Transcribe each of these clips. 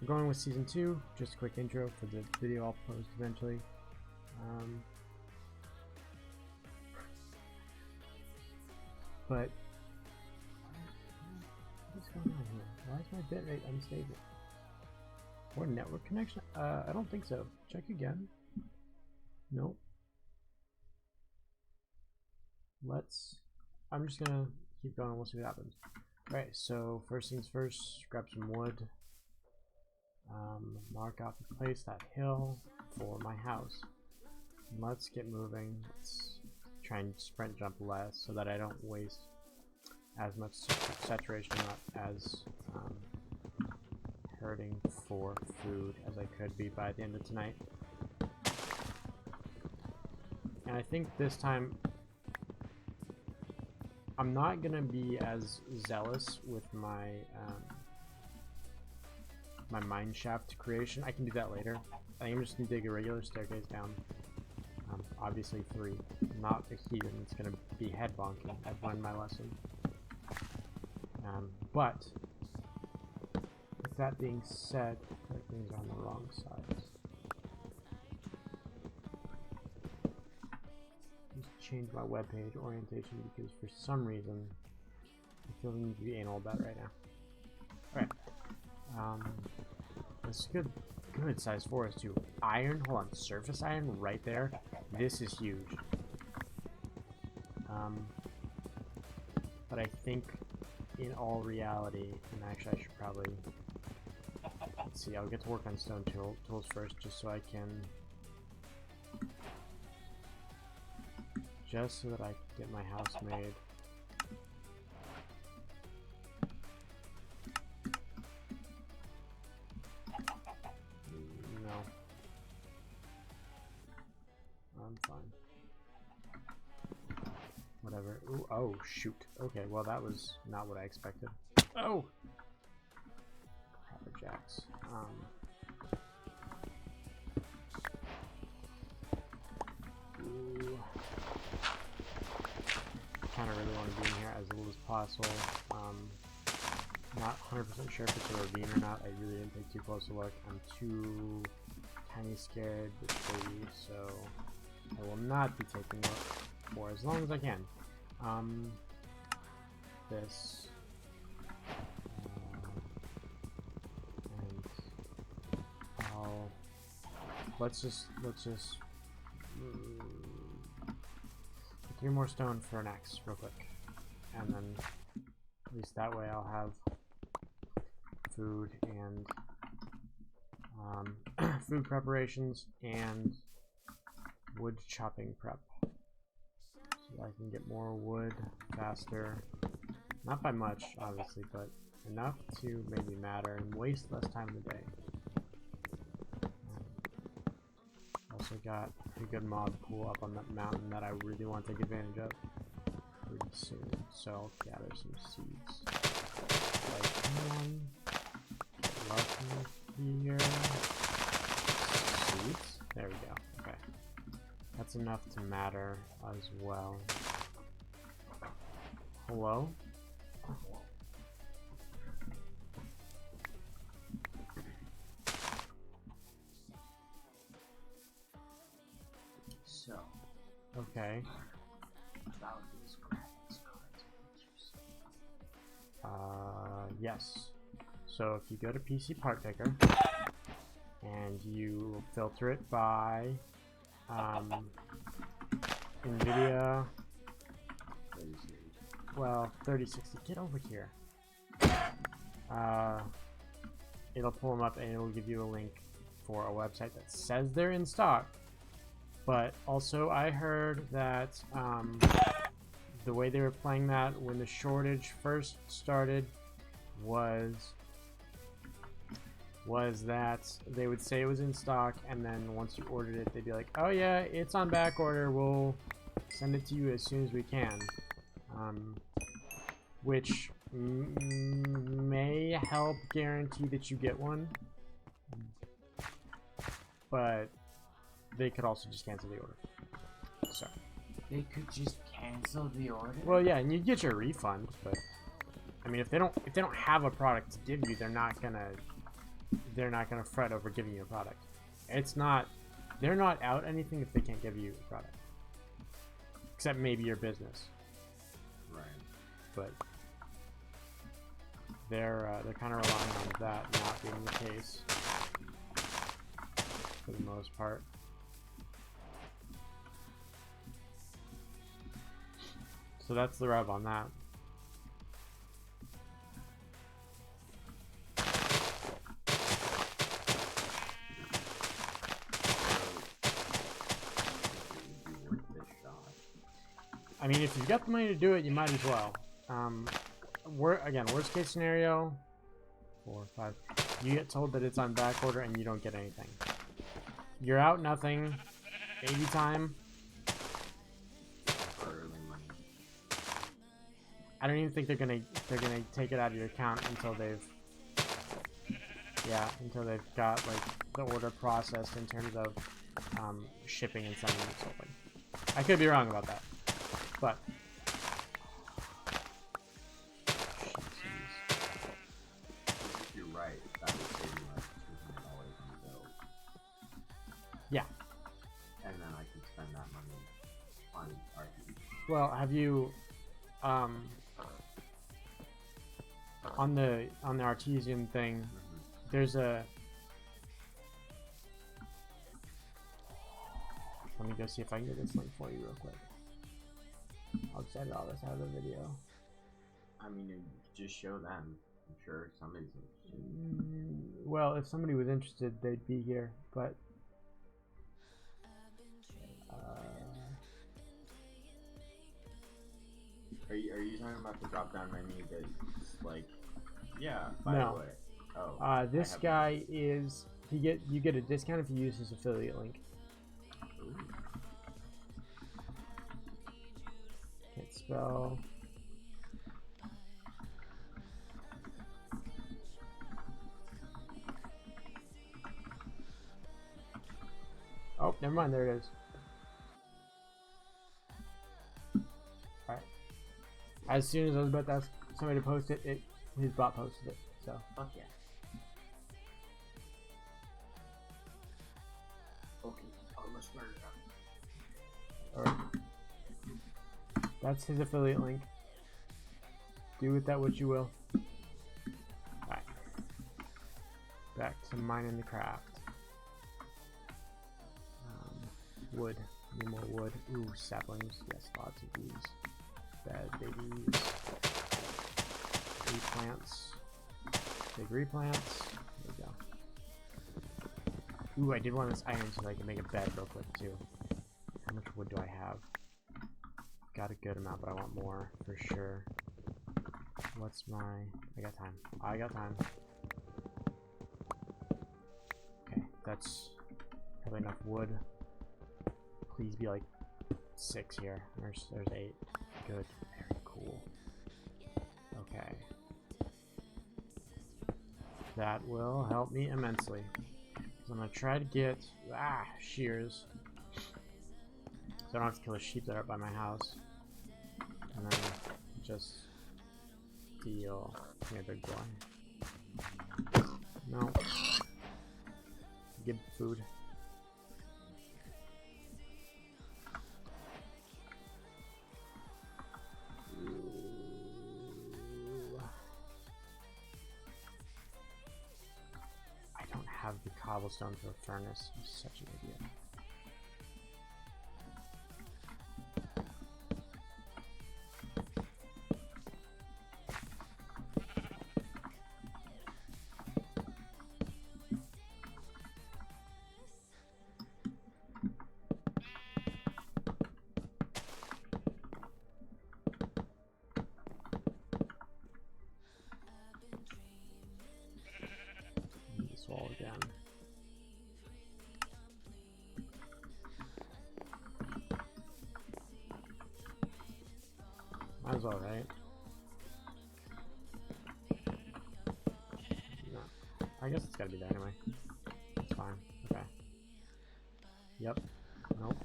we're going with season 2. Just a quick intro for the video I'll post eventually. But what's going on here? Why is my bitrate unstable? Or network connection? I don't think so. Check again. Nope. I'm just gonna keep going and we'll see what happens. Alright, so first things first, grab some wood. Mark out the place, that hill, for my house. Let's get moving. Let's try and sprint jump less so that I don't waste as much saturation, not as hurting for food as I could be by the end of tonight. And I think this time I'm not gonna be as zealous with my my mine shaft creation. I can do that later. I think I'm just gonna dig a regular staircase down. Obviously 3, not a heathen. It's gonna be head bonking. I've learned my lesson. But with that being said, things are on the wrong sides. Just change my webpage orientation because for some reason I feel the need to be anal about it right now. Alright. This is good size forest too. Iron, hold on, surface iron right there. This is huge. But I think in all reality, and actually I should probably, let's see, I'll get to work on stone tools first just so I can, just so that I can get my house made. No. I'm fine. Whatever. Ooh, oh, shoot. Okay, well that was not what I expected. Oh! Crabberjacks. Ooh. Kinda really want to be in here as little as possible. Not 100% sure if it's a ravine or not. I really didn't take too close a look. I'm too tiny scared with baby, so I will not be taking a look for as long as I can. This and let's just 3 more stone for an axe real quick, and then at least that way I'll have food and food preparations and wood chopping prep. So I can get more wood faster. Not by much, obviously, but enough to maybe matter and waste less time in the day. Also got a good mob pool up on that mountain that I really want to take advantage of pretty soon. So I'll gather some seeds. Like one. Here. Seeds. There we go. Okay. That's enough to matter as well. Hello? So. Okay. About these graphics cards. Yes. So if you go to PC Part Picker and you filter it by NVIDIA, well, 3060, get over here. It'll pull them up and it'll give you a link for a website that says they're in stock. But also I heard that the way they were playing that when the shortage first started was that they would say it was in stock, and then once you ordered it, they'd be like, oh yeah, it's on back order, we'll send it to you as soon as we can. Which may help guarantee that you get one, but they could also just cancel the order. So they could just cancel the order? Well, yeah, and you get your refund, but I mean, if they don't have a product to give you, they're not gonna they're not going to fret over giving you a product. It's not, they're not out anything if they can't give you a product. Except maybe your business. Right. But they're kind of relying on that not being the case for the most part. So that's the rub on that. I mean, if you've got the money to do it, you might as well. Worst case scenario, 4, 5. You get told that it's on back order and you don't get anything. You're out nothing. Baby time. I don't even think they're gonna take it out of your account until they've got like the order processed in terms of shipping and sending it something. I could be wrong about that, but if you're right, that would save me like $200 on bills. Yeah. And then I can spend that money on RPG. Well, have you on the Artesian thing, there's a, let me go see if I can get this link for you real quick. I'll just edit all this out of the video. I mean, you just show them. I'm sure somebody's interested. Well, if somebody was interested, they'd be here, but Are you talking about the drop down menu that's like, yeah, by No. the way. Oh. this guy is, you get a discount if you use his affiliate link. Ooh. Can't spell. Oh, never mind, there it is. Alright. As soon as I was about to ask somebody to post it, his bot posted it, so. Fuck yeah. Okay, let's start it up. Alright. That's his affiliate link. Do with that what you will. Alright. Back to mining the craft. Wood. Need more wood. Ooh, saplings. Yes, lots of these. Bad babies. Replants. Big replants. There we go. Ooh, I did want this iron so that I can make a bed real quick too. How much wood do I have? Got a good amount, but I want more for sure. What's my... I got time. I got time. Okay, that's probably enough wood. Please be like 6 here. There's 8. Good. Very cool. Okay. That will help me immensely. So I'm gonna try to get shears. So I don't have to kill the sheep that are by my house. And then just steal. Come here, big boy. No. Give food. I don't have the cobblestone for a furnace. I'm such an idiot. This wall again. Might as well, right? No. I guess it's gotta be there anyway. It's fine. Okay. Yep. Nope.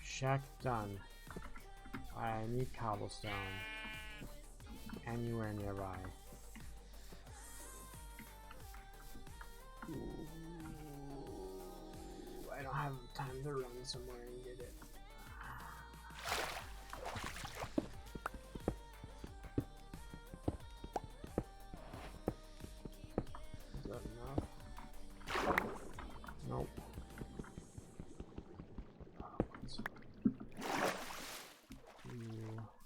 Shack done. I need cobblestone. Anywhere nearby. Ooh, I don't have time to run somewhere and get it. Is that enough? Nope.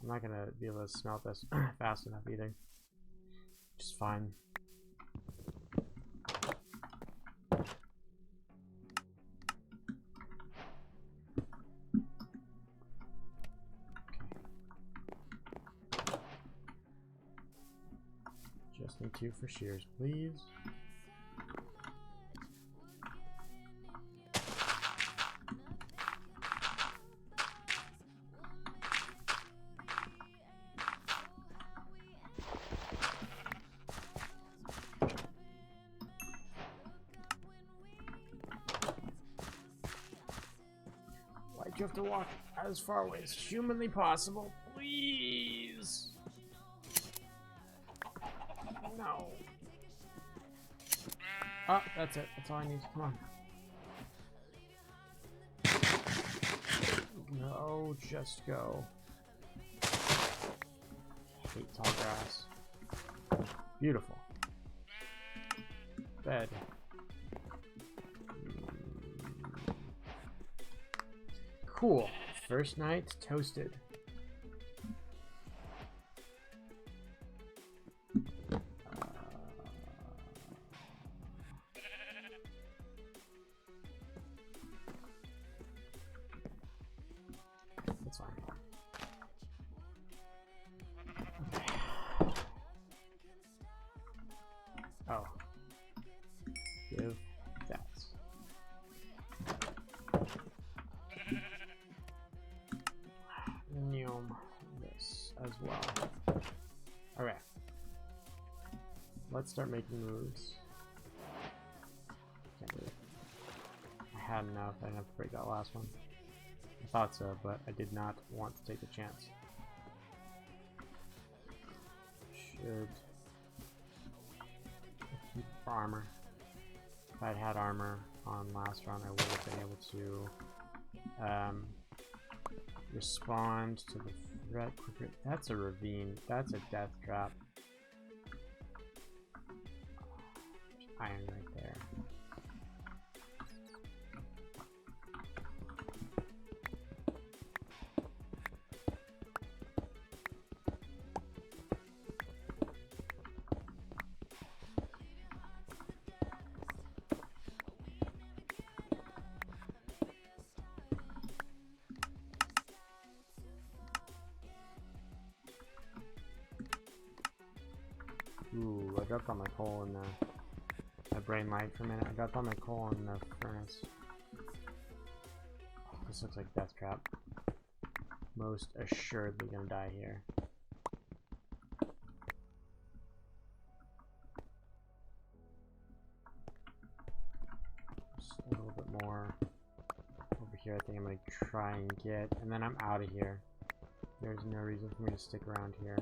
I'm not gonna be able to smelt this fast enough either. Just fine. Just need 2 for shears, please. Why'd you have to walk as far away as humanly possible? Please! No. Oh, that's it. That's all I need. Come on. No, just go. Hate tall grass. Beautiful. Bed. Cool. First night toasted. That's fine. Oh. Give that. Neom this as well. Alright. Let's start making moves. Can't do it. I had enough. I didn't have to break that last one. I thought so, but I did not want to take a chance. Should keep armor. If I'd had armor on last round, I would have been able to respond to the threat quicker. That's a ravine. That's a death trap. Iron right there. Ooh, I dropped all my coal in my brain light for a minute. I dropped all my coal in the furnace. Oh, this looks like death trap. Most assuredly gonna die here. Just a little bit more over here. I think I'm gonna try and get, and then I'm out of here. There's no reason for me to stick around here.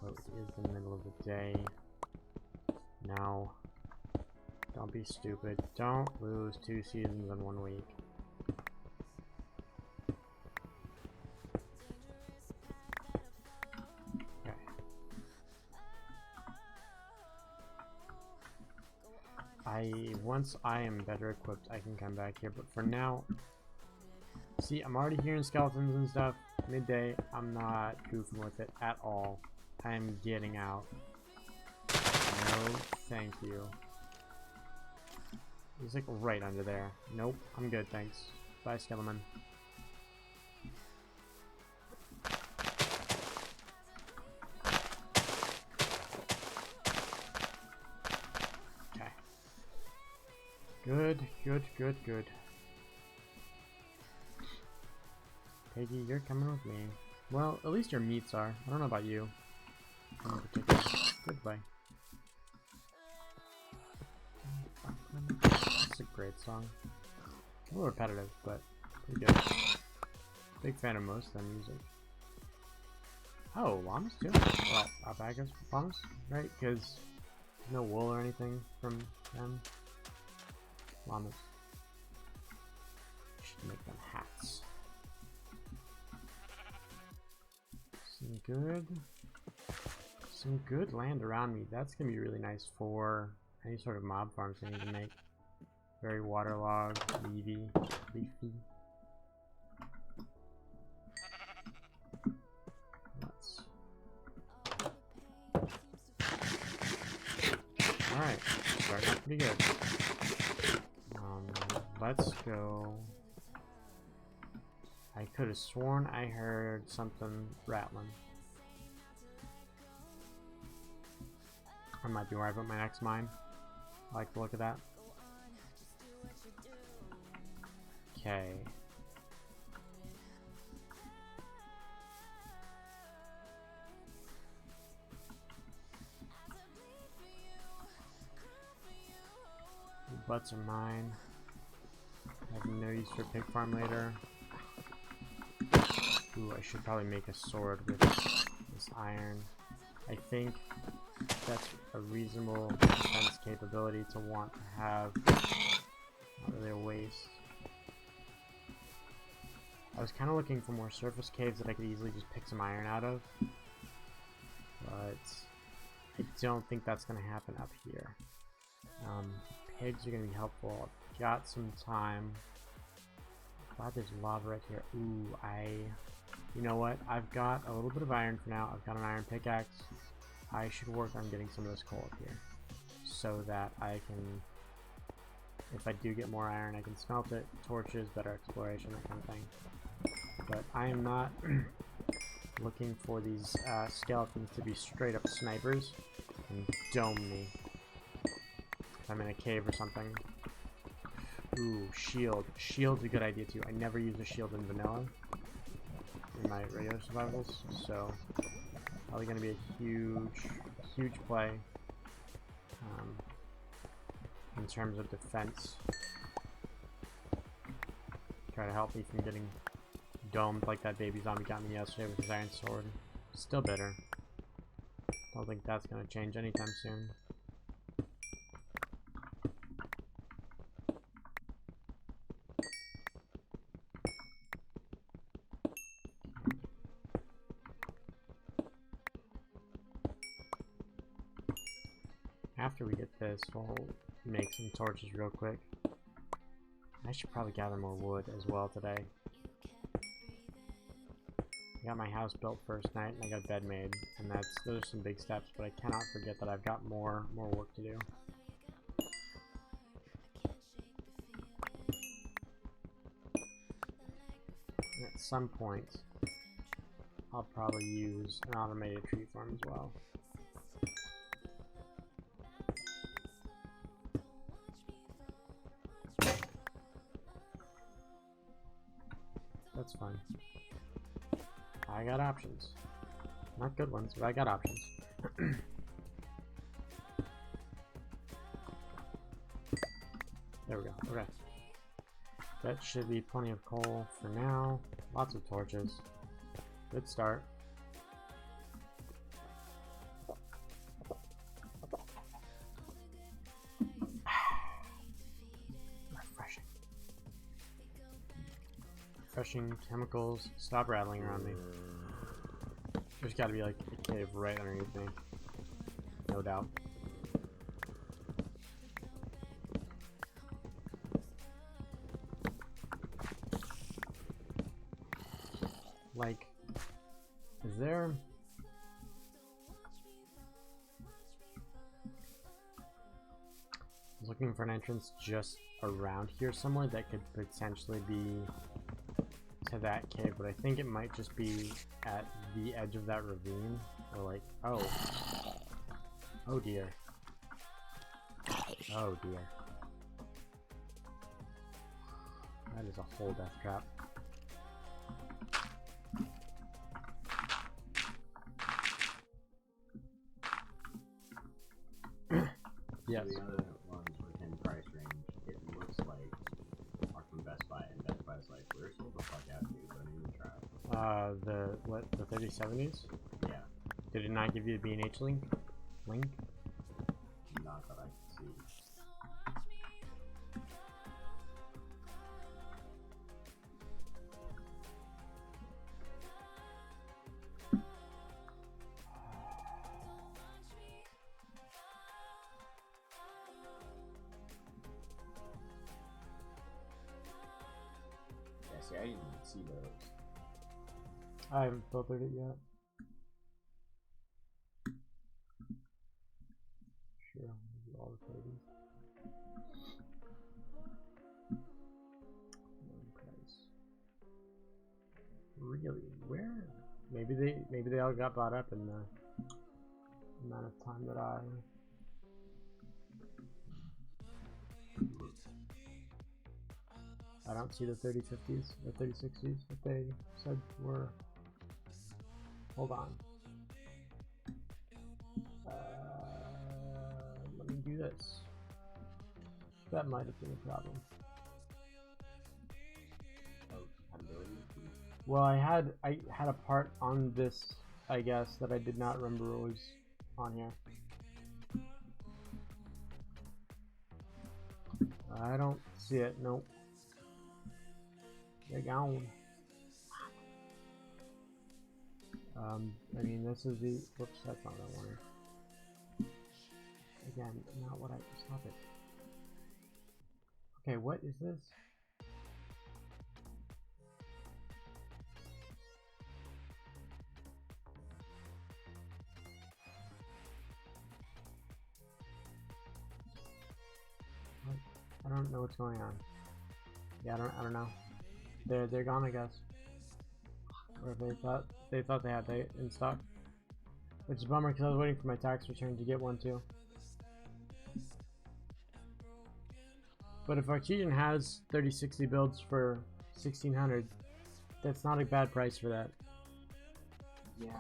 Oh, it is the middle of the day. No. Don't be stupid. Don't lose 2 seasons in 1 week. Okay. Once I am better equipped, I can come back here, but for now, see, I'm already hearing skeletons and stuff. Midday, I'm not goofing with it at all. I'm getting out. No, thank you. He's like right under there. Nope, I'm good, thanks. Bye, Skeleton. Okay. Good, good, good, good. Peggy, you're coming with me. Well, at least your meats are. I don't know about you. In particular. Goodbye. That's a great song. A little repetitive, but Pretty good. Big fan of most of their music. Oh, llamas too? Well, alpacas, llamas, right? Because no wool or anything from them. Llamas. Should make them hats. Some good land around me. That's gonna be really nice for any sort of mob farms I need to make. Very waterlogged, leafy. Alright, starting out pretty good. Let's go. I could have sworn I heard something rattling. I might be where I put my next mine. I like the look of that. Okay. The butts are mine. I have no use for a pig farm later. Ooh, I should probably make a sword with this iron. I think that's a reasonable defense capability to want to have. Not really a waste. I was kind of looking for more surface caves that I could easily just pick some iron out of. But I don't think that's going to happen up here. Pigs are going to be helpful. I've got some time. Glad there's lava right here. Ooh, you know what? I've got a little bit of iron for now. I've got an iron pickaxe. I should work on getting some of this coal up here, so that I can, if I do get more iron, I can smelt it, torches, better exploration, that kind of thing. But I am not looking for these skeletons to be straight up snipers and dome me if I'm in a cave or something. Ooh, shield. Shield's a good idea too. I never use a shield in vanilla in my regular survivals, so probably going to be a huge play in terms of defense. Try to help me from getting domed like that baby zombie got me yesterday with his iron sword. Still bitter. Don't think that's going to change anytime soon. After we get this, we'll make some torches real quick. I should probably gather more wood as well today. I got my house built first night, and I got a bed made, and those are some big steps, but I cannot forget that I've got more work to do. And at some point, I'll probably use an automated tree farm as well. That's fine. I got options. Not good ones, but I got options. There we go. Okay. That should be plenty of coal for now. Lots of torches. Good start. Refreshing chemicals. Stop rattling around me. There's got to be like a cave right underneath me. No doubt. Like, is there... I was looking for an entrance just around here somewhere that could potentially be to that cave, but I think it might just be at the edge of that ravine, or like, oh dear, oh dear, that is a whole death trap. Yes. The other ones within price range, it looks like are from Best Buy, and Best Buy's like We're sold the fuck out, dude. Don't even try. The 3070s? Yeah, Did it not give you the B&H link? not that I can see. Yeah, see, I didn't even see those. I haven't filtered it yet. Sure, I'll do all the 30s. Price. Really? Where? Maybe they all got bought up in the amount of time that I don't see the 3050s or 3060s that they said were. Hold on. Let me do this. That might have been a problem. Oh, 10 billion? Well, I had a part on this, I guess, that I did not remember was on here. I don't see it. Nope. They're gone. I mean, this is the. Whoops, that's not what I wanted. Again, not what I. Stop it. Okay, what is this? What? I don't know what's going on. Yeah, I don't know. They're gone, I guess. Or they thought they had it in stock. Which is a bummer because I was waiting for my tax return to get one too. But if Artesian has 3060 builds for 1600, that's not a bad price for that. Yeah.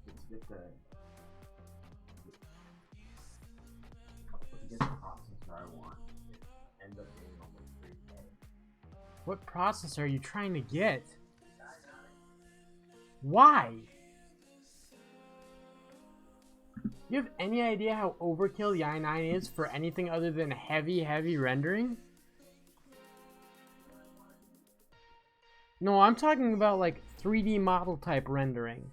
It's get the processor I want. It ends up being almost 3K. What processor are you trying to get? Why? You have any idea how overkill the i9 is for anything other than heavy rendering? No, I'm talking about like 3D model type rendering.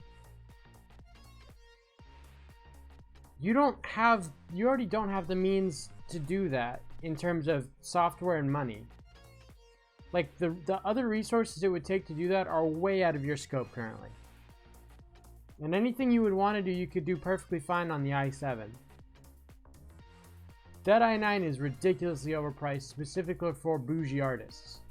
You already don't have the means to do that in terms of software and money. Like the other resources it would take to do that are way out of your scope currently. And anything you would want to do, you could do perfectly fine on the i7. That i9 is ridiculously overpriced, specifically for bougie artists.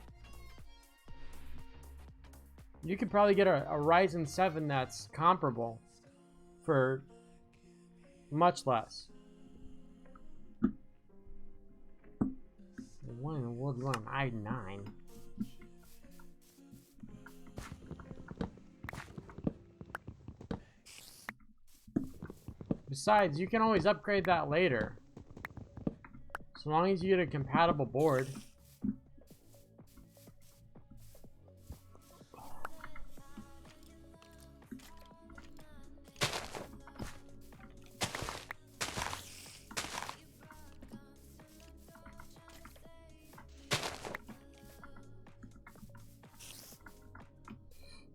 You could probably get a Ryzen 7 that's comparable for much less. What in the world do you want an i9? Besides, you can always upgrade that later. As long as you get a compatible board.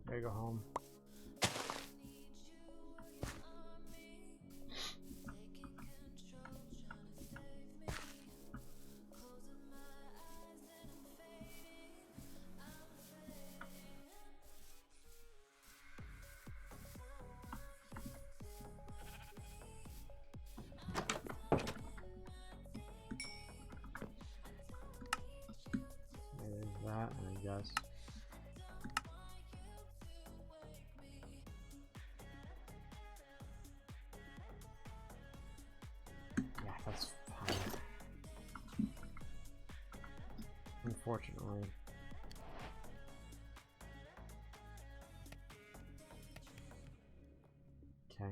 There you go home. There's that, I guess. Yeah, that's fine. Unfortunately. Okay.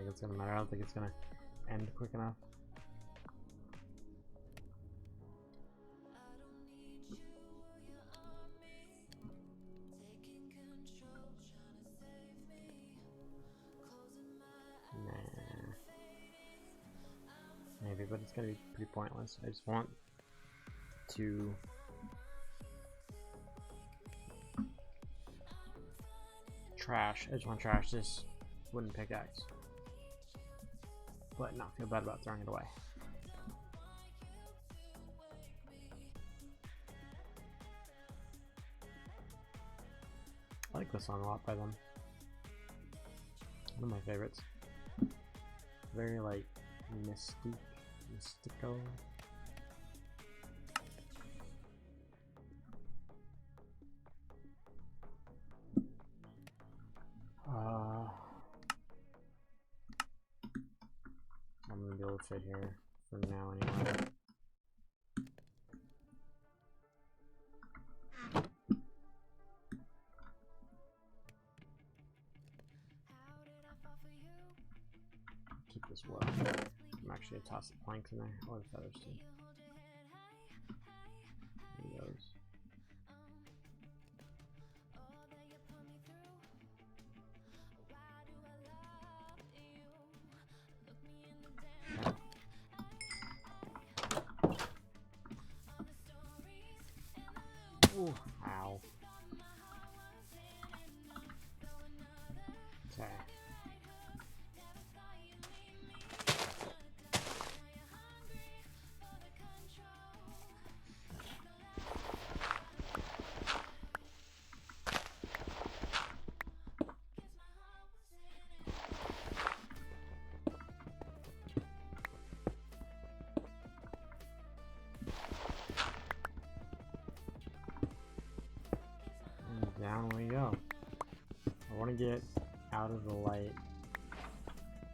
think it's gonna matter. I don't think it's gonna end quick enough. Nah. Maybe, but it's gonna be pretty pointless. I just want to trash. I just want to trash this wooden pickaxe, but not feel bad about throwing it away. I like this song a lot by them. One of my favorites. Very like mystical. I'm gonna be able to fit here for now anyway. Keep this well. I'm actually gonna toss the planks in there, or the feathers too. Those. Ooh, ow. Okay. Down we go. I want to get out of the light.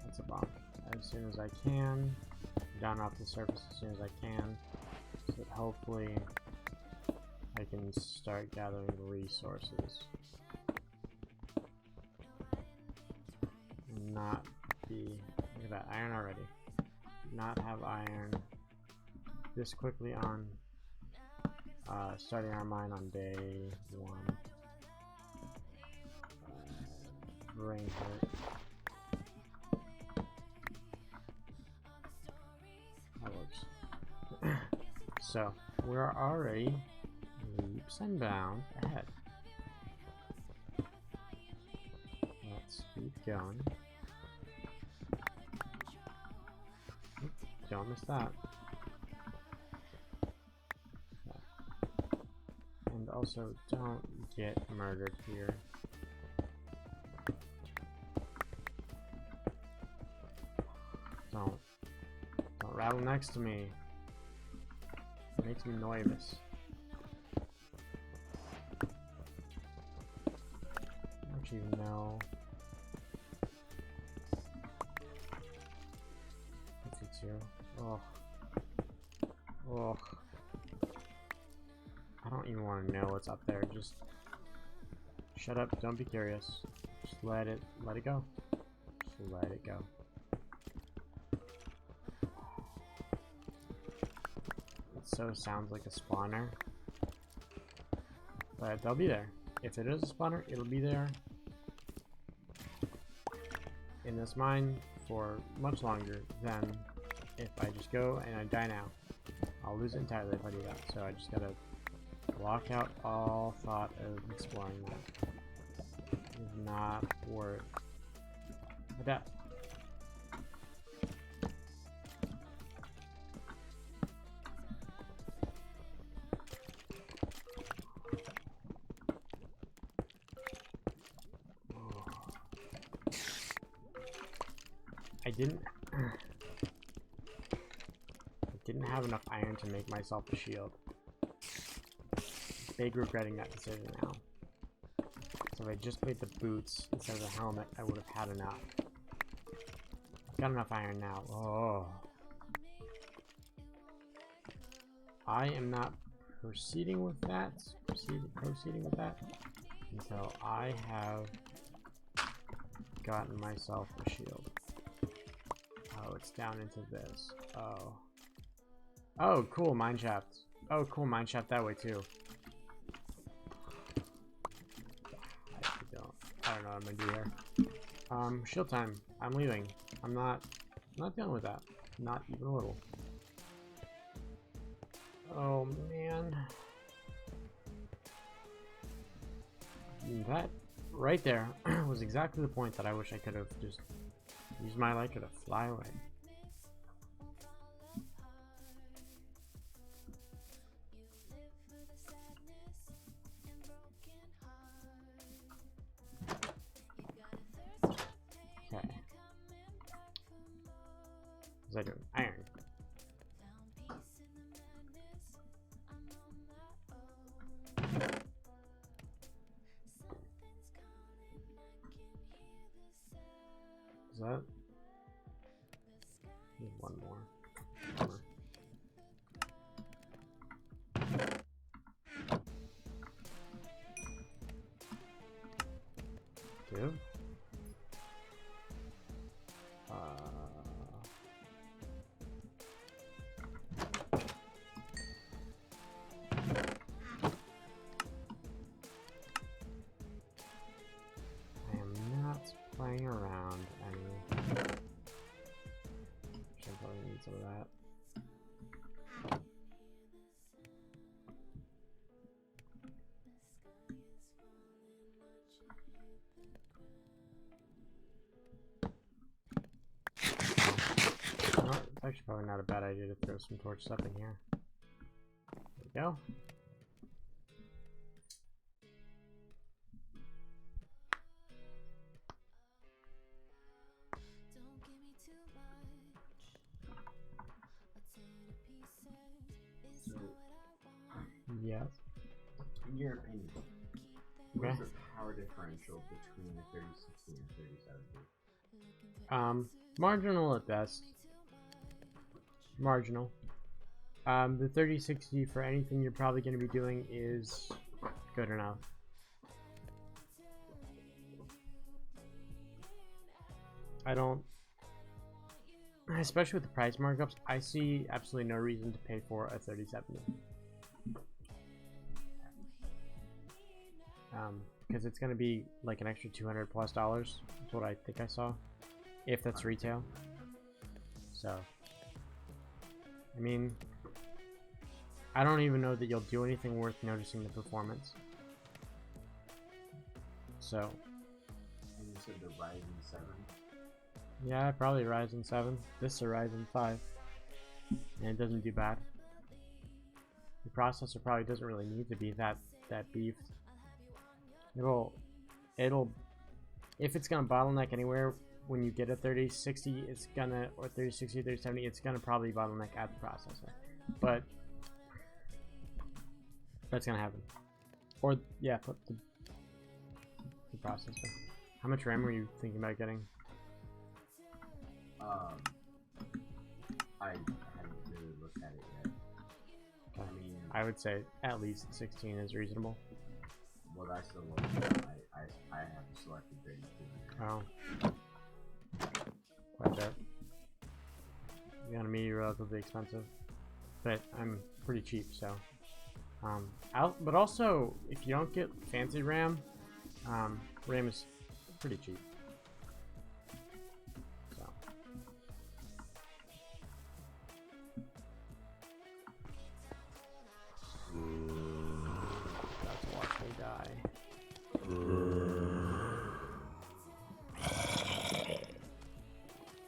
That's a bump. As soon as I can. Down off the surface as soon as I can. So that hopefully I can start gathering resources. And not be... Look at that, iron already. Not have iron this quickly on starting our mine on day 1. Rain hurt. That works. So we're already leaps and bounds ahead. Let's keep going. Don't miss that. And also don't get murdered here. Don't rattle next to me. It makes me nervous. Actually, no. 52. Oh. Oh. I don't even want to know what's up there. Just shut up. Don't be curious. Just let it go. Just let it go. So sounds like a spawner, but they'll be there. If it is a spawner, it'll be there in this mine for much longer than if I just go and I die now. I'll lose it entirely if I do that, so I just gotta block out all thought of exploring that. It's not worth my death. I didn't have enough iron to make myself a shield. Big regretting that decision now. So if I just made the boots instead of the helmet, I would have had enough. I've got enough iron now. Oh. I am not proceeding with that. Proceeding with that until I have gotten myself a shield. Oh, it's down into this. Oh. Oh, cool, mine shaft. Oh, cool, mine shaft that way too. I don't know what I'm gonna do here. Shield time. I'm leaving. I'm not dealing with that. Not even a little. Oh man. That right there was exactly the point that I wish I could have just used my Elytra to fly away. Okay. What's I doing? Iron. Is that? Need one more. Bummer. Two. I am not playing around any. Should probably need some of that. No, it's actually probably not a bad idea to throw some torches up in here. There we go. Yes. In your opinion, Okay. what's the power differential between the 3060 and 3070? Marginal at best. Marginal. The 3060 for anything you're probably going to be doing is good enough. I don't, especially with the price markups, I see absolutely no reason to pay for a 3070. Because it's going to be like an extra $200+ dollars. That's what I think I saw, if that's retail. So, I mean, I don't even know that you'll do anything worth noticing the performance. So, And you said the Ryzen 7? yeah, probably Ryzen 7. This is a Ryzen 5, and it doesn't do bad. The processor probably doesn't really need to be that beefed. It'll, if it's gonna bottleneck anywhere when you get a 3060, it's gonna, or 3060, 3070, it's gonna probably bottleneck at the processor. But that's gonna happen. Or yeah, put the processor. How much RAM were you thinking about getting? I haven't really looked at it yet. Okay. I mean, I would say at least 16 is reasonable. well, that's the one I have selected 32. Oh. Quite a bit. You gotta be relatively expensive. But I'm pretty cheap, so. But also, if you don't get fancy RAM, RAM is pretty cheap. So. About to watch me die.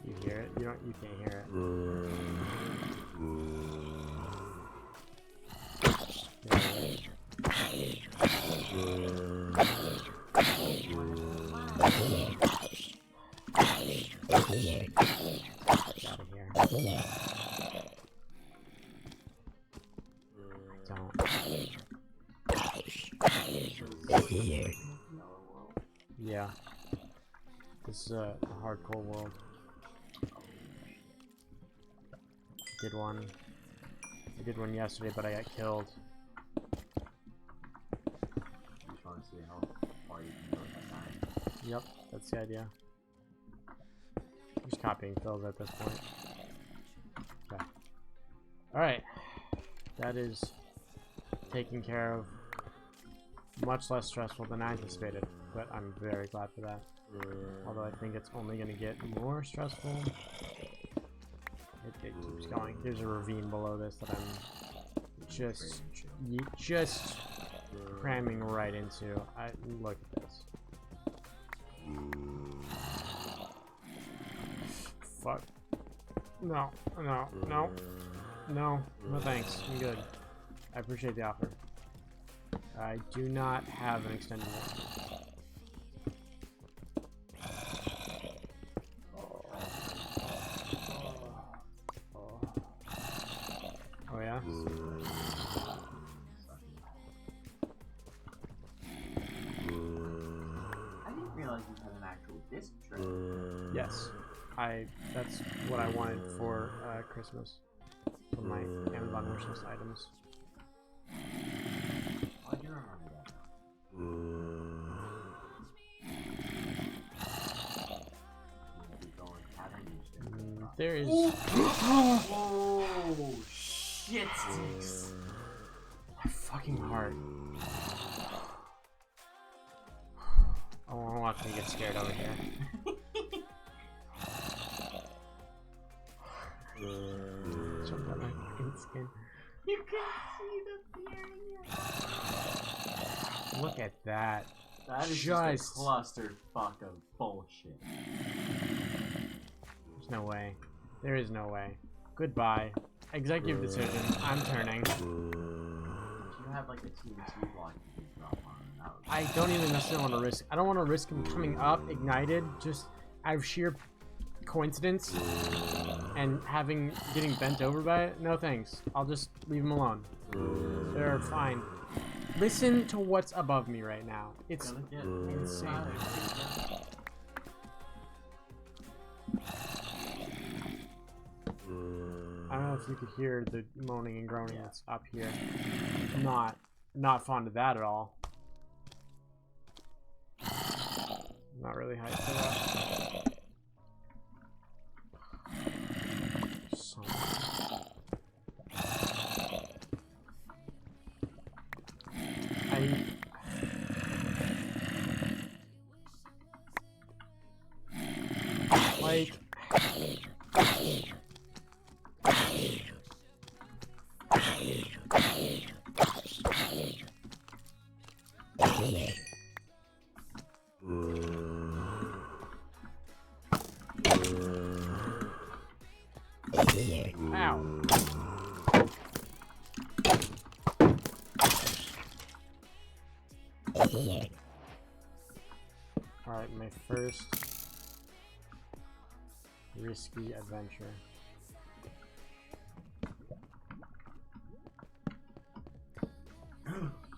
You hear it? You can't hear it. Out of here. Yeah. This is a hardcore world. I did one yesterday, but I got killed. Just want to see how far you can go that time. Yep, that's the idea. Just copying fills at this point. Okay. Alright. That is taken care of. Much less stressful than I anticipated, but I'm very glad for that. Although I think it's only going to get more stressful. It keeps going. There's a ravine below this that I'm just cramming right into. Look at this. Fuck. No, no, no. No, no thanks. I'm good. I appreciate the offer. I do not have an extended one. Oh yeah? I didn't realize you had an actual disc tray. Yes. That's what I wanted for Christmas. For my Amazon wishlist items. I do remember that. There is. Oh shit sticks. My fucking heart. I want to watch me get scared over here. Jump on my fucking skin. You can see the fear in your. Look at that. That is just a clusterfuck of bullshit. There's no way. There is no way. Goodbye. Executive decision. I'm turning. If you had like a TNT block you could drop on, that would... I don't even necessarily want to risk. I don't want to risk him coming up ignited just out of sheer coincidence and getting bent over by it. No thanks. I'll just leave him alone. They're fine. Listen to what's above me right now. It's insane. I don't know if you could hear the moaning and groaning that's up here. Not fond of that at all. Not really hyped for that. So. Like. Ow. Alright, my first risky adventure.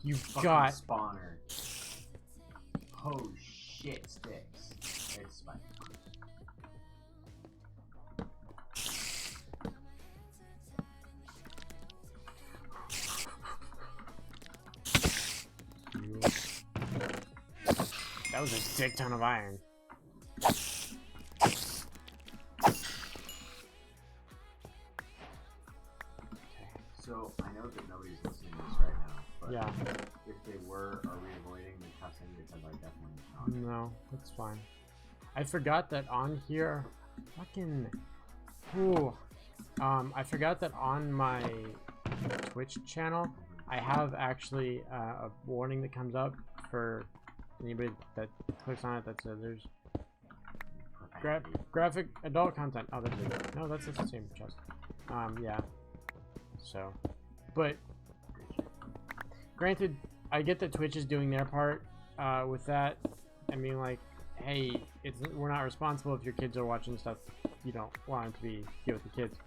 You've got spawner. Oh shit, sticks. It's spiked. That was a dick ton of iron. So I know that nobody's listening to this right now, but Yeah. if they were, are we avoiding the cussing because I definitely not. No, that's fine. I forgot that on here, fucking, ooh, I forgot that on my Twitch channel, I have actually a warning that comes up for anybody that clicks on it that says there's graphic adult content. Oh, that's it. No, that's the same chest. Yeah. So, but granted, I get that Twitch is doing their part with that. I mean, like, hey, we're not responsible if your kids are watching stuff you don't want it to be good with the kids.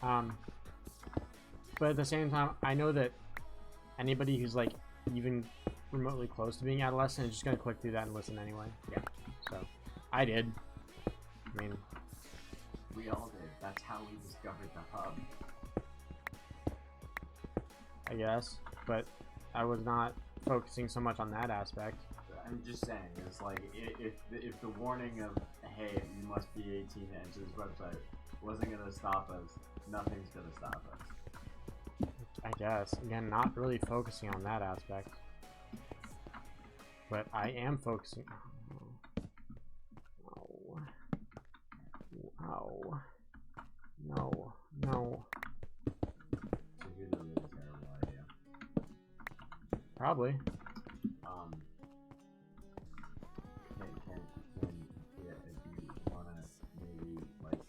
But at the same time, I know that anybody who's like even remotely close to being adolescent is just gonna click through that and listen anyway. Yeah. So I did. I mean, we all did. That's how we discovered the hub. I guess, but I was not focusing so much on that aspect. I'm just saying, it's like if the warning of hey, you must be 18 to enter this website, wasn't gonna stop us. Nothing's gonna stop us. I guess. Again, not really focusing on that aspect. But I am focusing. Oh. Wow. No. No. So here's a really terrible idea. Probably. Yeah, if you wanna maybe like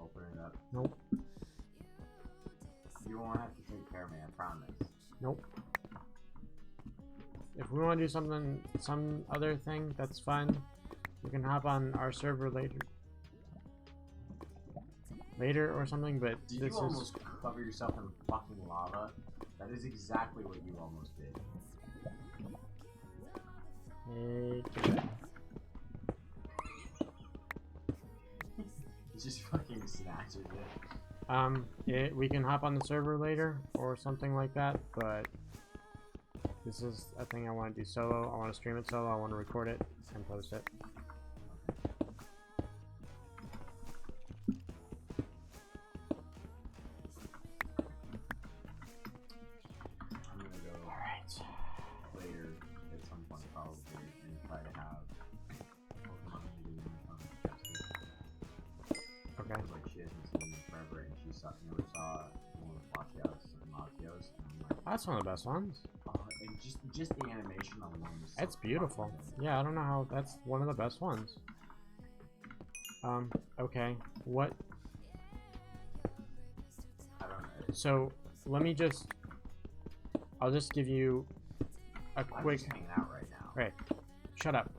open it up. Nope. You won't have to take care of me, I promise. Nope. If we want to do something, some other thing, that's fine. We can hop on our server later or something, but Did this you almost cover yourself in fucking lava? That is exactly what you almost did. He just fucking snatches it. we can hop on the server later or something like that, but this is a thing I want to do solo. I want to stream it solo. I want to record it and post it. I'm gonna go later at some point probably and try to have Pokemon meeting Justice. Okay. Like she hasn't seen me forever and she never saw one of Latios and Latios and I'm like, That's one of the best ones. oh, and just the animation alone is so It's beautiful. fucking good. Yeah, I don't know how that's one of the best ones. Okay. What? I don't know. So, let me just... I'll just give you a I'm quick... just hanging out right now. Right. Shut up.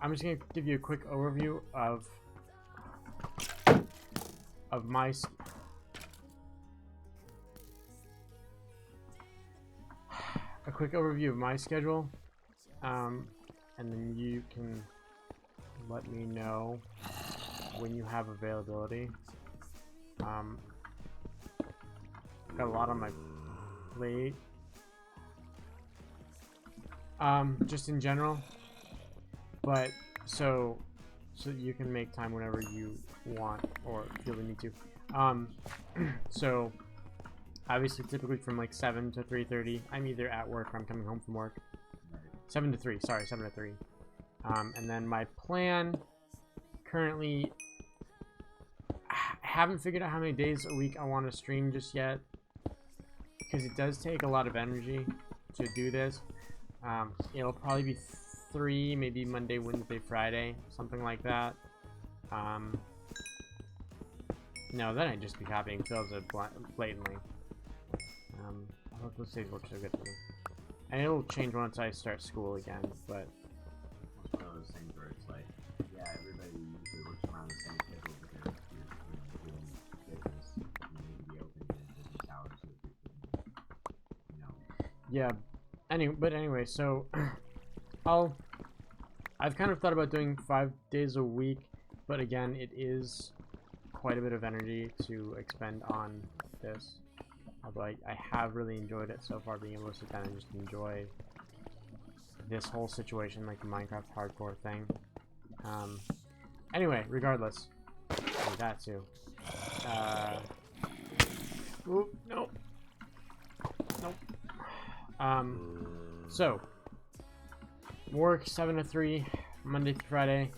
I'm just gonna give you a quick overview of my schedule, and then you can let me know when you have availability. Got a lot on my plate. Just in general. But so you can make time whenever you want or feel the need to. So obviously typically from like 7 to 3:30, I'm either at work or I'm coming home from work. 7 to 3, sorry, 7 to 3. And then my plan currently, I haven't figured out how many days a week I want to stream just yet, because it does take a lot of energy to do this. It'll probably be 3, maybe Monday, Wednesday, Friday, something like that. No, then I'd just be copying Phil's blatantly. I hope those days work so good for me. And it'll change once I start school again, but... It's one of those things where it's like, yeah, everybody usually works around the same schedule, but they're doing business, you need to be open in business hours so that you know. Yeah. Anyway, so... I've kind of thought about doing 5 days a week, but again, it is quite a bit of energy to expend on this. Although I have really enjoyed it so far, being able to sit down and just enjoy this whole situation, like the Minecraft hardcore thing. Anyway, regardless. Oh, that too. Oop, nope. Nope. So, work 7 to 3, Monday through Friday,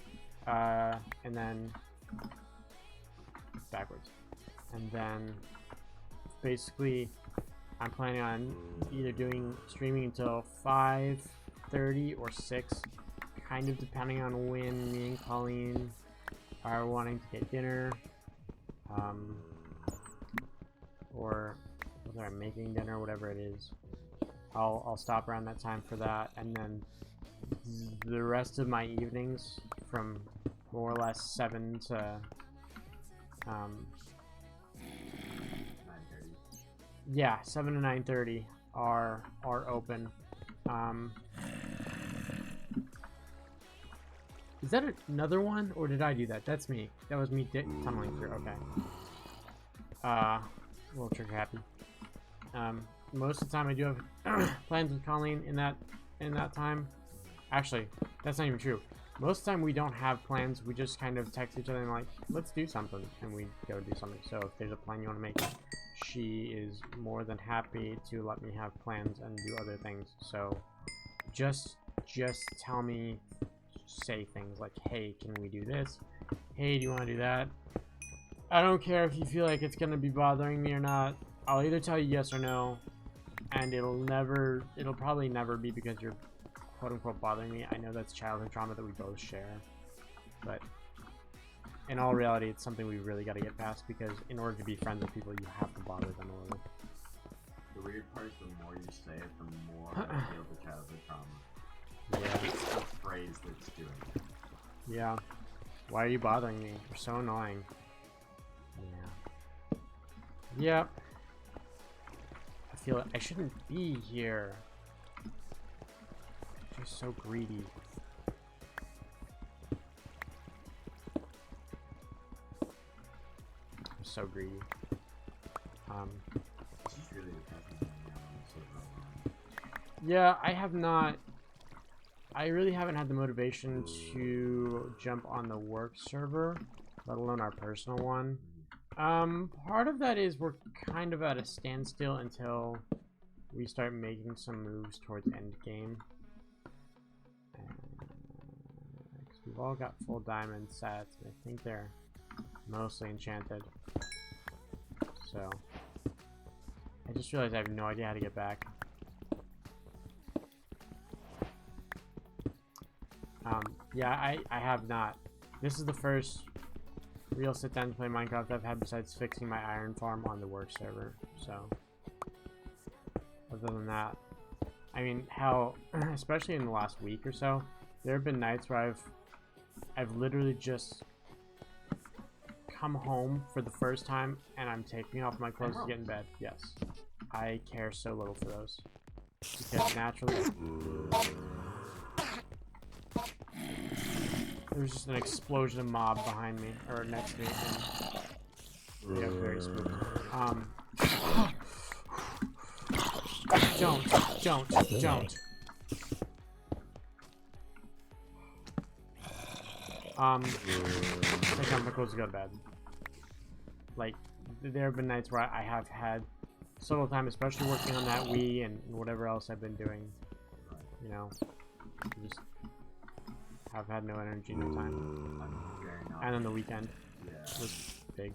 and then backwards. And then basically I'm planning on either doing streaming until 5:30 or 6, kind of depending on when me and Colleen are wanting to get dinner, or whether I'm making dinner, whatever it is. I'll stop around that time for that, and then the rest of my evenings from more or less 7 to 7 to 9:30 are open. Is that another one, or did I do that? That's me. That was me tunneling through. Okay. Little trigger happy. Most of the time I do have plans with Colleen in that time. Actually, that's not even true. most of the time we don't have plans. We just kind of text each other and like, let's do something, and we go do something. So if there's a plan you want to make, she is more than happy to let me have plans and do other things. So just tell me, say things like, hey, can we do this? Hey, do you want to do that? I don't care if you feel like it's gonna be bothering me or not. I'll either tell you yes or no, and it'll probably never be because you're quote-unquote bothering me. I know that's childhood trauma that we both share, but in all reality, it's something we really got to get past, because in order to be friends with people, you have to bother them a little. The weird part is the more you say it, the more I feel the childhood trauma. Yeah. It's the phrase that's doing it. Yeah. Why are you bothering me? You're so annoying. Yeah. Yep. I feel I shouldn't be here. Just so greedy. I'm so greedy. It's just really depressing now on the server alone. Yeah, I really haven't had the motivation to jump on the work server, let alone our personal one. Part of that is we're kind of at a standstill until we start making some moves towards endgame. Because we've all got full diamond sets, and I think they're mostly enchanted. So, I just realized I have no idea how to get back. Yeah, I have not. This is the first real sit down to play Minecraft I've had besides fixing my iron farm on the work server. So, other than that, I mean, hell, especially in the last week or so, there have been nights where I've literally just come home for the first time and I'm taking off my clothes to get in bed. Yes, I care so little for those, because naturally there's just an explosion of mob behind me, or next to me, and yeah, very spooky. Don't. Take off my clothes to go to bed. Like, there have been nights where I have had so little time, especially working on that Wii and whatever else I've been doing, you know, just have had no energy, no time. And on the weekend, it was big.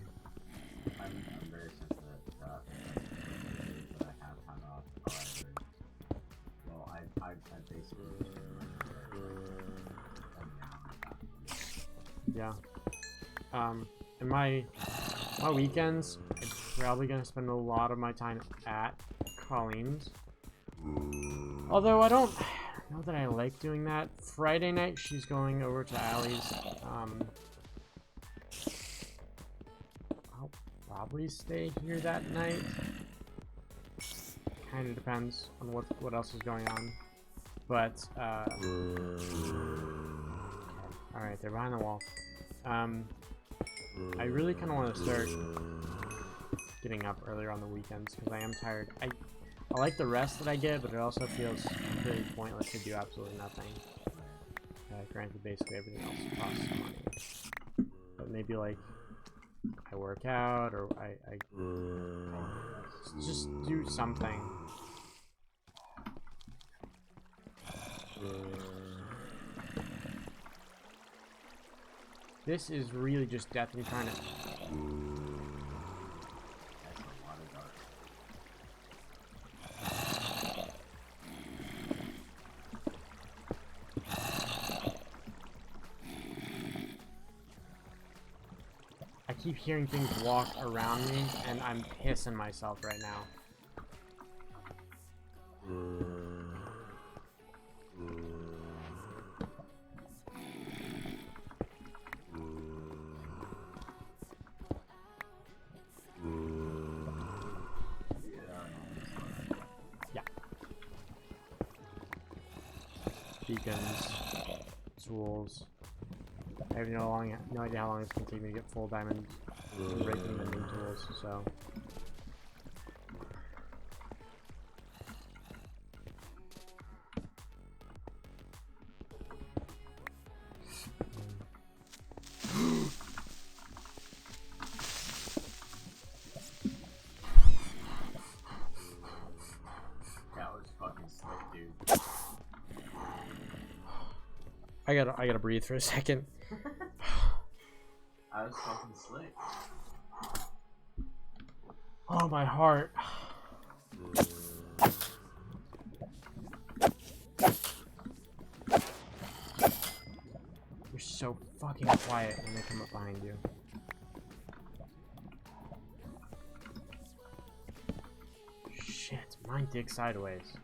I'm very sensitive to that. That I have time off. Well, I basically just yeah. And my weekends, I'm probably gonna spend a lot of my time at Colleen's. Although I don't know that I like doing that. Friday night, she's going over to Allie's. I'll probably stay here that night. Kind of depends on what else is going on. But, alright, they're behind the wall. I really kind of want to start getting up earlier on the weekends, because I am tired. I like the rest that I get, but it also feels really pointless to do absolutely nothing. Granted, basically everything else costs money. But maybe, like, I work out, or I just do something. This is really just Deathly trying to... I keep hearing things walk around me, and I'm pissing myself right now. Yeah. Beacons, tools. I have no idea how long it's gonna take me to get full diamond breaking the new tools, so. dude. I gotta breathe for a second. I was fucking slick. Oh, my heart. You're so fucking quiet when they come up behind you. Shit, mine digs sideways.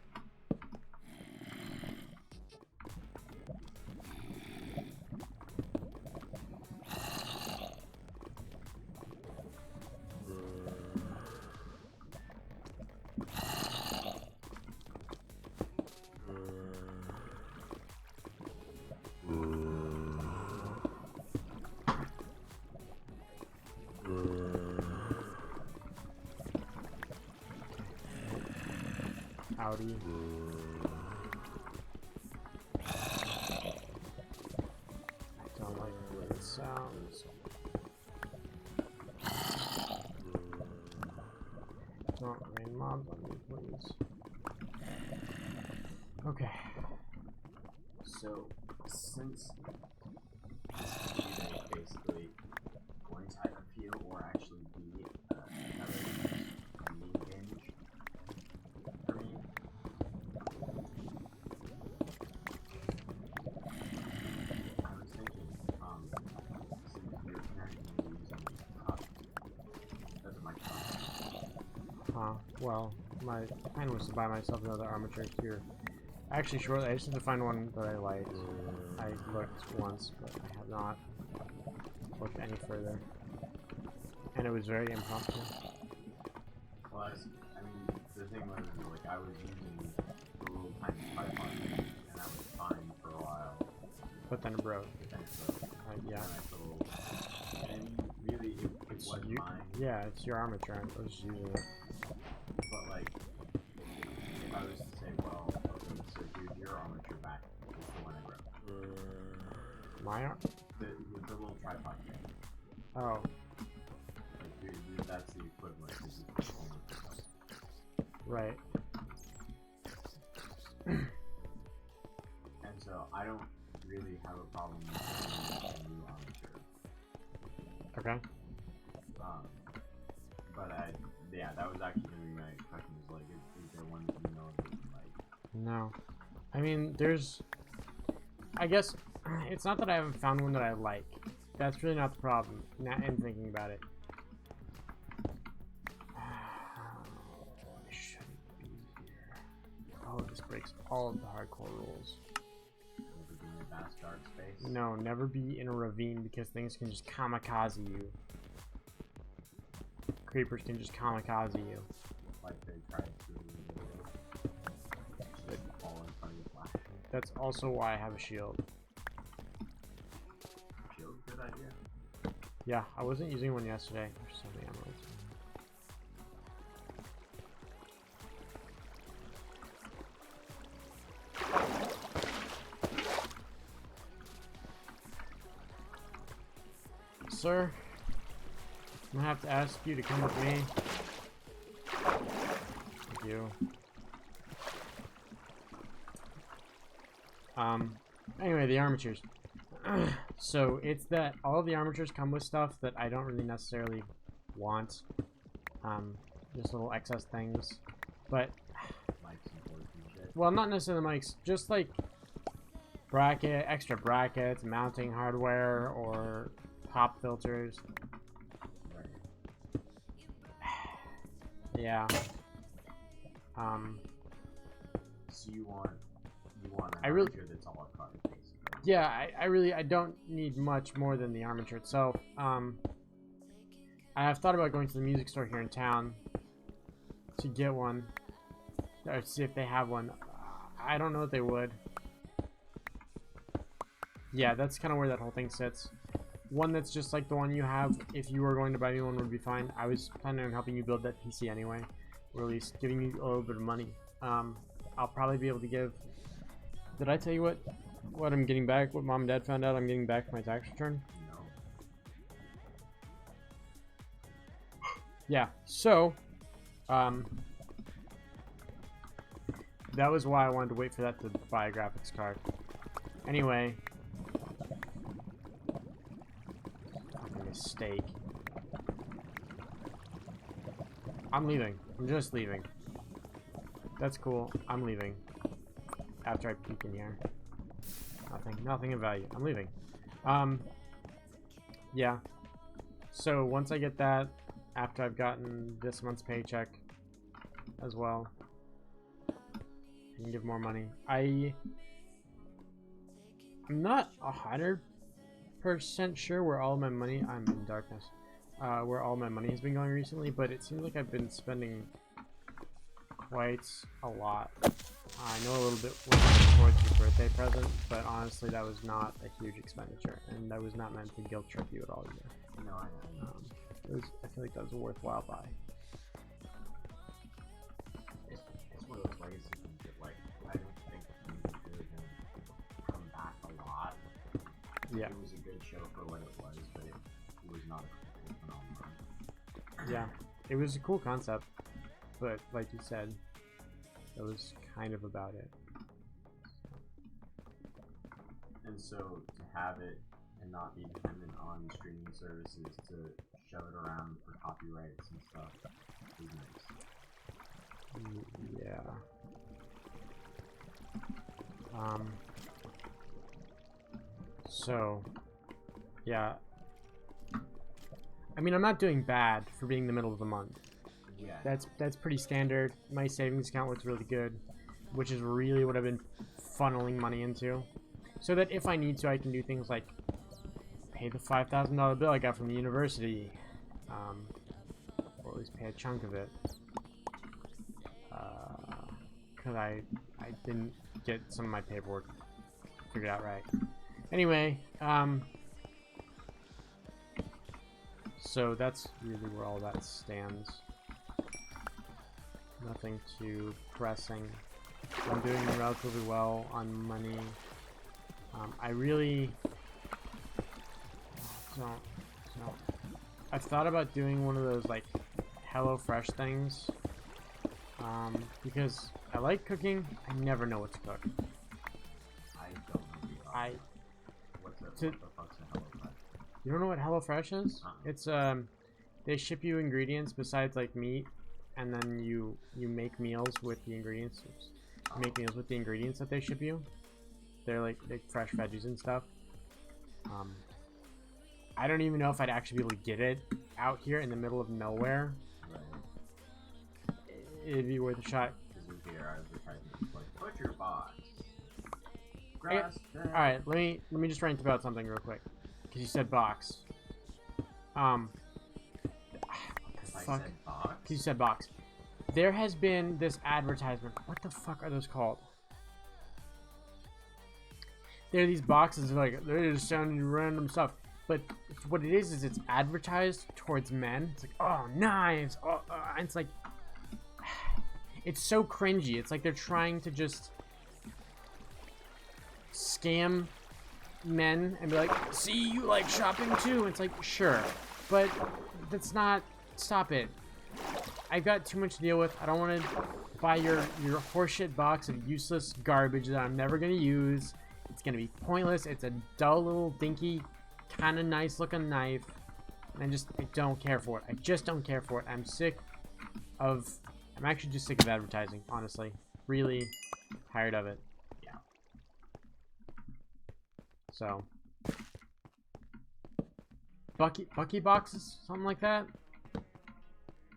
Howdy. I don't like the way it sounds. Don't rain mobs on me, please. Okay. So, since this is basically going to either feel or actually be another mini binge for me, I was thinking, since you're currently using cup, that's my cup. Huh. Well, my plan was to buy myself another armature here. Actually, shortly, I just need to find one that I liked. I looked once, but I have not looked any further. And it was very impromptu. Well, I mean, the thing was, like, I was using the little tiny tripod thing, and I was fine for a while. But then it broke. And so, Yeah. then I thought, and really, it It's was you. mine. Yeah, it's your armature. I was just using it. But like, if I was to say, well, okay, so here's your armature back, it's the one I broke. My The little tripod thing. Oh, Like, that's the equivalent. Is the equivalent. right. And so I don't really have a problem with a new armature. Okay. But yeah, that was actually gonna be my question. Is like, is there one that you know that you like? No. I mean, there's... I guess it's not that I haven't found one that I like. That's really not the problem. Now, in thinking about it. I shouldn't be here. Oh, this breaks all of the hardcore rules. Never be in a vast dark space. No, never be in a ravine because things can just kamikaze you. Creepers can just kamikaze you. Like they tried to. They fall in front of your flash. That's also why I have a shield. Shield, good idea. Yeah, I wasn't using one yesterday. There's so many emeralds. Sir, I'm gonna have to ask you to come with me. Thank you. Anyway, the armatures. So it's that all of the armatures come with stuff that I don't really necessarily want. Just little excess things. But, Mics and cords and shit. well, not necessarily mics, just like extra brackets, mounting hardware, or pop filters. Right. Yeah. So you want an I really- armature that's a la carte, basically. Yeah, I don't need much more than the armature itself. I have thought about going to the music store here in town to get one, or see if they have one. I don't know if they would. Yeah, that's kind of where that whole thing sits. One that's just like the one you have, if you were going to buy me one, would be fine. I was planning on helping you build that PC anyway, or at least giving you a little bit of money. I'll probably be able to give... Did I tell you what I'm getting back? What Mom and Dad found out I'm getting back for my tax return? No. Yeah, so, that was why I wanted to wait for that to buy a graphics card. Anyway. Fucking mistake. I'm leaving. I'm just leaving. That's cool. I'm leaving. After I peek in here. Nothing of value. I'm leaving. Yeah. So once I get that, after I've gotten this month's paycheck as well, I can give more money. I'm not 100% sure where all my money, I'm in darkness, where all my money has been going recently, but it seems like I've been spending quite a lot. I know a little bit went towards your birthday present, but honestly that was not a huge expenditure, and that was not meant to guilt trip you at all either. No, I know. I feel like that was a worthwhile buy. It's one of those legacy things that, like, I don't think it's really gonna come back a lot. Yeah. It was a good show for what it was, but it was not a cool phenomenon. Yeah, it was a cool concept, but like you said, that was kind of about it. And so to have it and not be dependent on streaming services to shove it around for copyrights and stuff is nice. Yeah. So, yeah. I mean, I'm not doing bad for being the middle of the month. Yeah. That's pretty standard. My savings account looks really good, which is really what I've been funneling money into, so that if I need to, I can do things like pay the $5,000 bill I got from the university, or at least pay a chunk of it, because I didn't get some of my paperwork figured out right. Anyway, so that's really where all that stands. Nothing too pressing. I'm doing relatively well on money. I really don't. I've thought about doing one of those like HelloFresh things, because I like cooking. I never know what to cook. I don't know. What the fuck's a HelloFresh? You don't know what HelloFresh is? It's they ship you ingredients besides like meat, and then you make meals with the ingredients. You make meals with the ingredients that they ship you. They're like fresh veggies and stuff. I don't even know if I'd actually be able to get it out here in the middle of nowhere. Right. It'd be worth a shot. Because we hear advertisements like butcher box. All right, let me just rant about something real quick, because you said box. What the fuck? Said box? You said box. There has been this advertisement. What the fuck are those called? There are these boxes, like they're just sounding random stuff, but what it is it's advertised towards men. It's like, oh, knives. Oh, and it's like, it's so cringy. It's like they're trying to just scam men and be like, see, you like shopping too. And it's like, sure, but that's not. Stop it. I've got too much to deal with. I don't want to buy your horseshit box of useless garbage that I'm never gonna use. It's gonna be pointless. It's a dull little dinky, kind of nice looking knife, and I don't care for it. I just don't care for it. I'm actually just sick of advertising, honestly. Really tired of it. Yeah. So, Bucky boxes, something like that.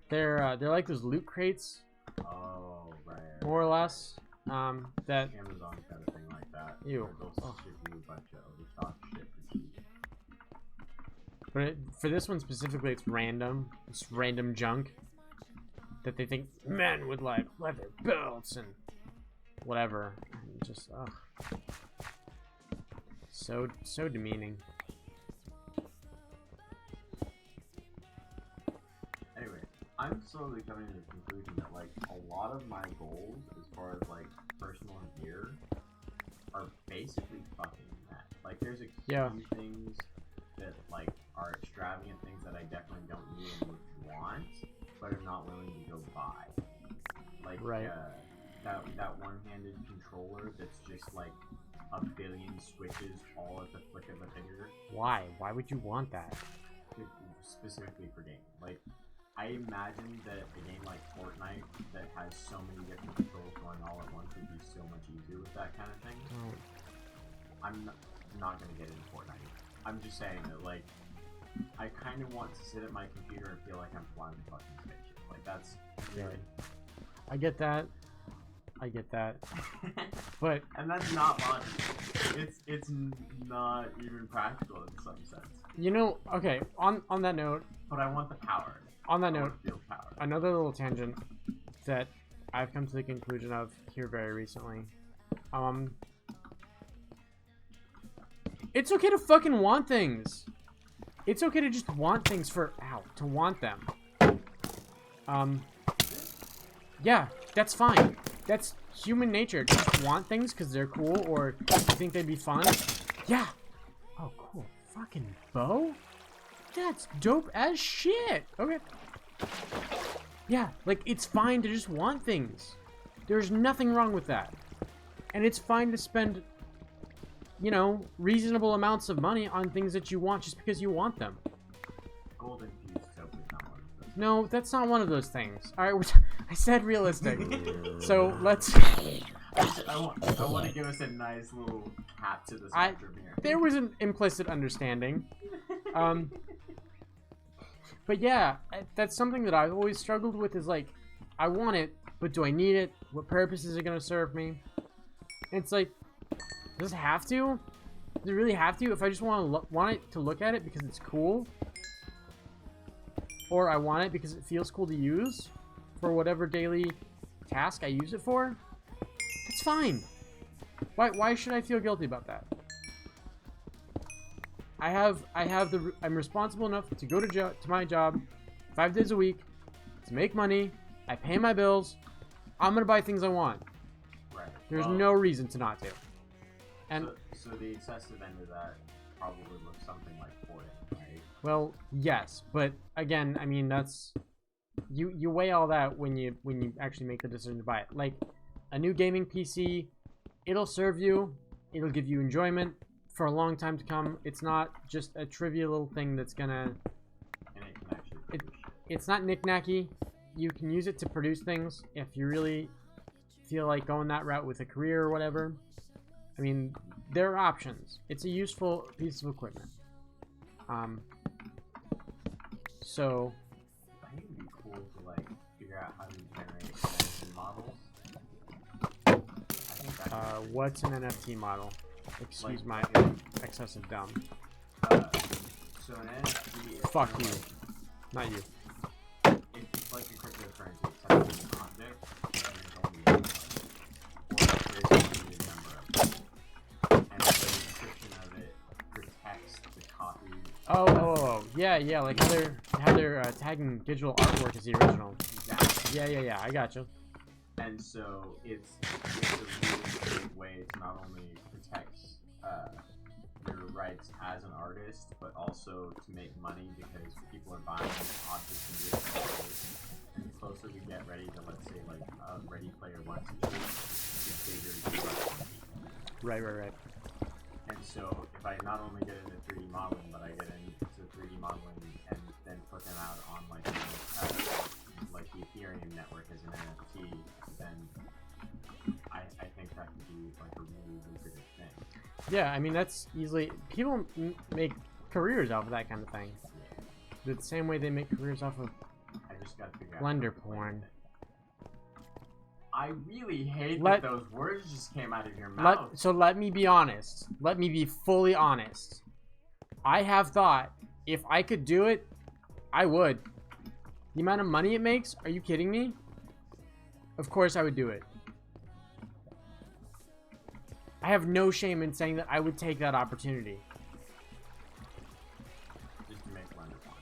They're like those loot crates. Oh, right. More or less. That Amazon's got a thing like that. Ew. Where they'll ship you a bunch of overstocked shit for cheap. But for this one specifically, it's random. It's random junk that they think men would like, leather belts and whatever. And just so demeaning. Anyway, I'm slowly coming to the conclusion that like a lot of my goals as far as like personal and gear are basically fucking that. Like there's a few things that like are extravagant things that I definitely don't need and would want, but I'm not willing to go buy. Like that one-handed controller that's just like a billion switches all at the flick of a finger. Why? Why would you want that? Specifically for gaming. Like, I imagine that a game like Fortnite that has so many different controls going all at once would be so much easier with that kind of thing. Oh. I'm not gonna get into Fortnite. I'm just saying that, like, I kind of want to sit at my computer and feel like I'm flying a fucking spaceship. Like, that's really... I get that. I get that. But and that's not logical. It's not even practical in some sense. you know, okay, on that note, But I want the power. on that I note, want to feel power. another little tangent that I've come to the conclusion of here very recently. It's okay to fucking want things. It's okay to just want things to want them. Yeah, that's fine. That's human nature. Just want things because they're cool or you think they'd be fun. Yeah. Oh, cool. Fucking bow? That's dope as shit. Okay. Yeah, like, it's fine to just want things. There's nothing wrong with that. And it's fine to spend, you know, reasonable amounts of money on things that you want just because you want them. Golden fused soap is not one of those. No, that's not one of those things. All right, I said realistic. So let's... I want to give us a nice little hat to the spectrum here. There was an implicit understanding. But yeah, that's something that I've always struggled with is like, I want it, but do I need it? What purpose is it going to serve me? And it's like, does it have to? Does it really have to? If I just want it to look at it because it's cool, or I want it because it feels cool to use for whatever daily task I use it for, that's fine. Why should I feel guilty about that? I'm responsible enough to go to my job 5 days a week to make money. I pay my bills. I'm gonna buy things I want. Right. There's Well, no reason to not to. And so the excessive end of that probably looks something like Fortnite, right? well, yes, but again, I mean that's you weigh all that when you actually make the decision to buy it. Like a new gaming PC, it'll serve you. It'll give you enjoyment for a long time to come. It's not just a trivial little thing that's gonna... And it can actually produce shit. It's not knick-knacky. You can use it to produce things if you really feel like going that route with a career or whatever. I mean, there are options. It's a useful piece of equipment. So... I think it'd be cool to, like, figure out how to generate NFT models. I think that what's an NFT model? Excuse my excessive dumb. so an NFT is Fuck kind of you. Not you. It's like a cryptocurrency, except it's an object, and there's only a number. Or there's only a number of it. And the description of it protects the copy. Oh, yeah, like how they're tagging digital artwork as the original. Exactly. Yeah, I gotcha. And so it's a really great way to not only protect your rights as an artist, but also to make money because people are buying objects and doing things. And the closer we get ready to, let's say, like Ready Player One situation, the bigger the production will be. Right. And so if I not only get into 3D modeling, but I get into 3D modeling and then put them out on like the Ethereum network as an NFT, then I think that could be like a really lucrative thing. Yeah, I mean that's easily people make careers off of that kind of thing. Yeah. The same way they make careers off of I just gotta figure out Blender how to play porn. with it. I really hate Let- that those words just came out of your mouth. So let me be honest. Let me be fully honest. I have thought if I could do it, I would. The amount of money it makes? Are you kidding me? Of course I would do it. I have no shame in saying that I would take that opportunity. Just to make Blender porn.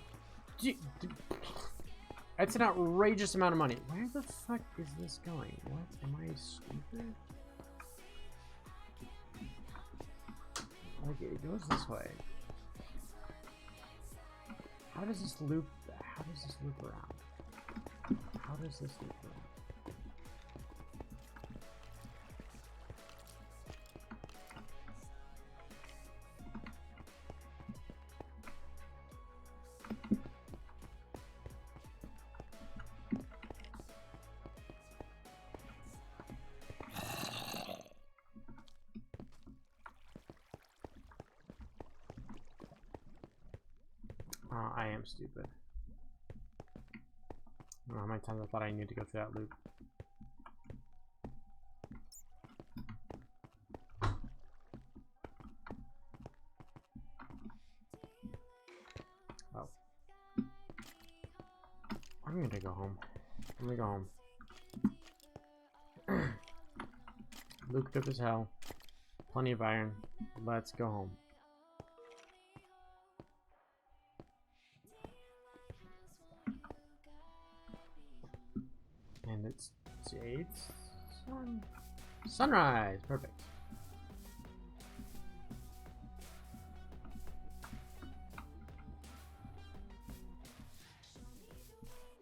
That's an outrageous amount of money. Where the fuck is this going? What? Am I stupid? Okay, it goes this way. How does this loop? How does this loop around? How does this loop around? I am stupid. I don't know how many times I thought I needed to go through that loop. Oh. I'm gonna go home. I'm gonna go home. Looped up as hell. Plenty of iron. Let's go home. And it's sunrise. Perfect.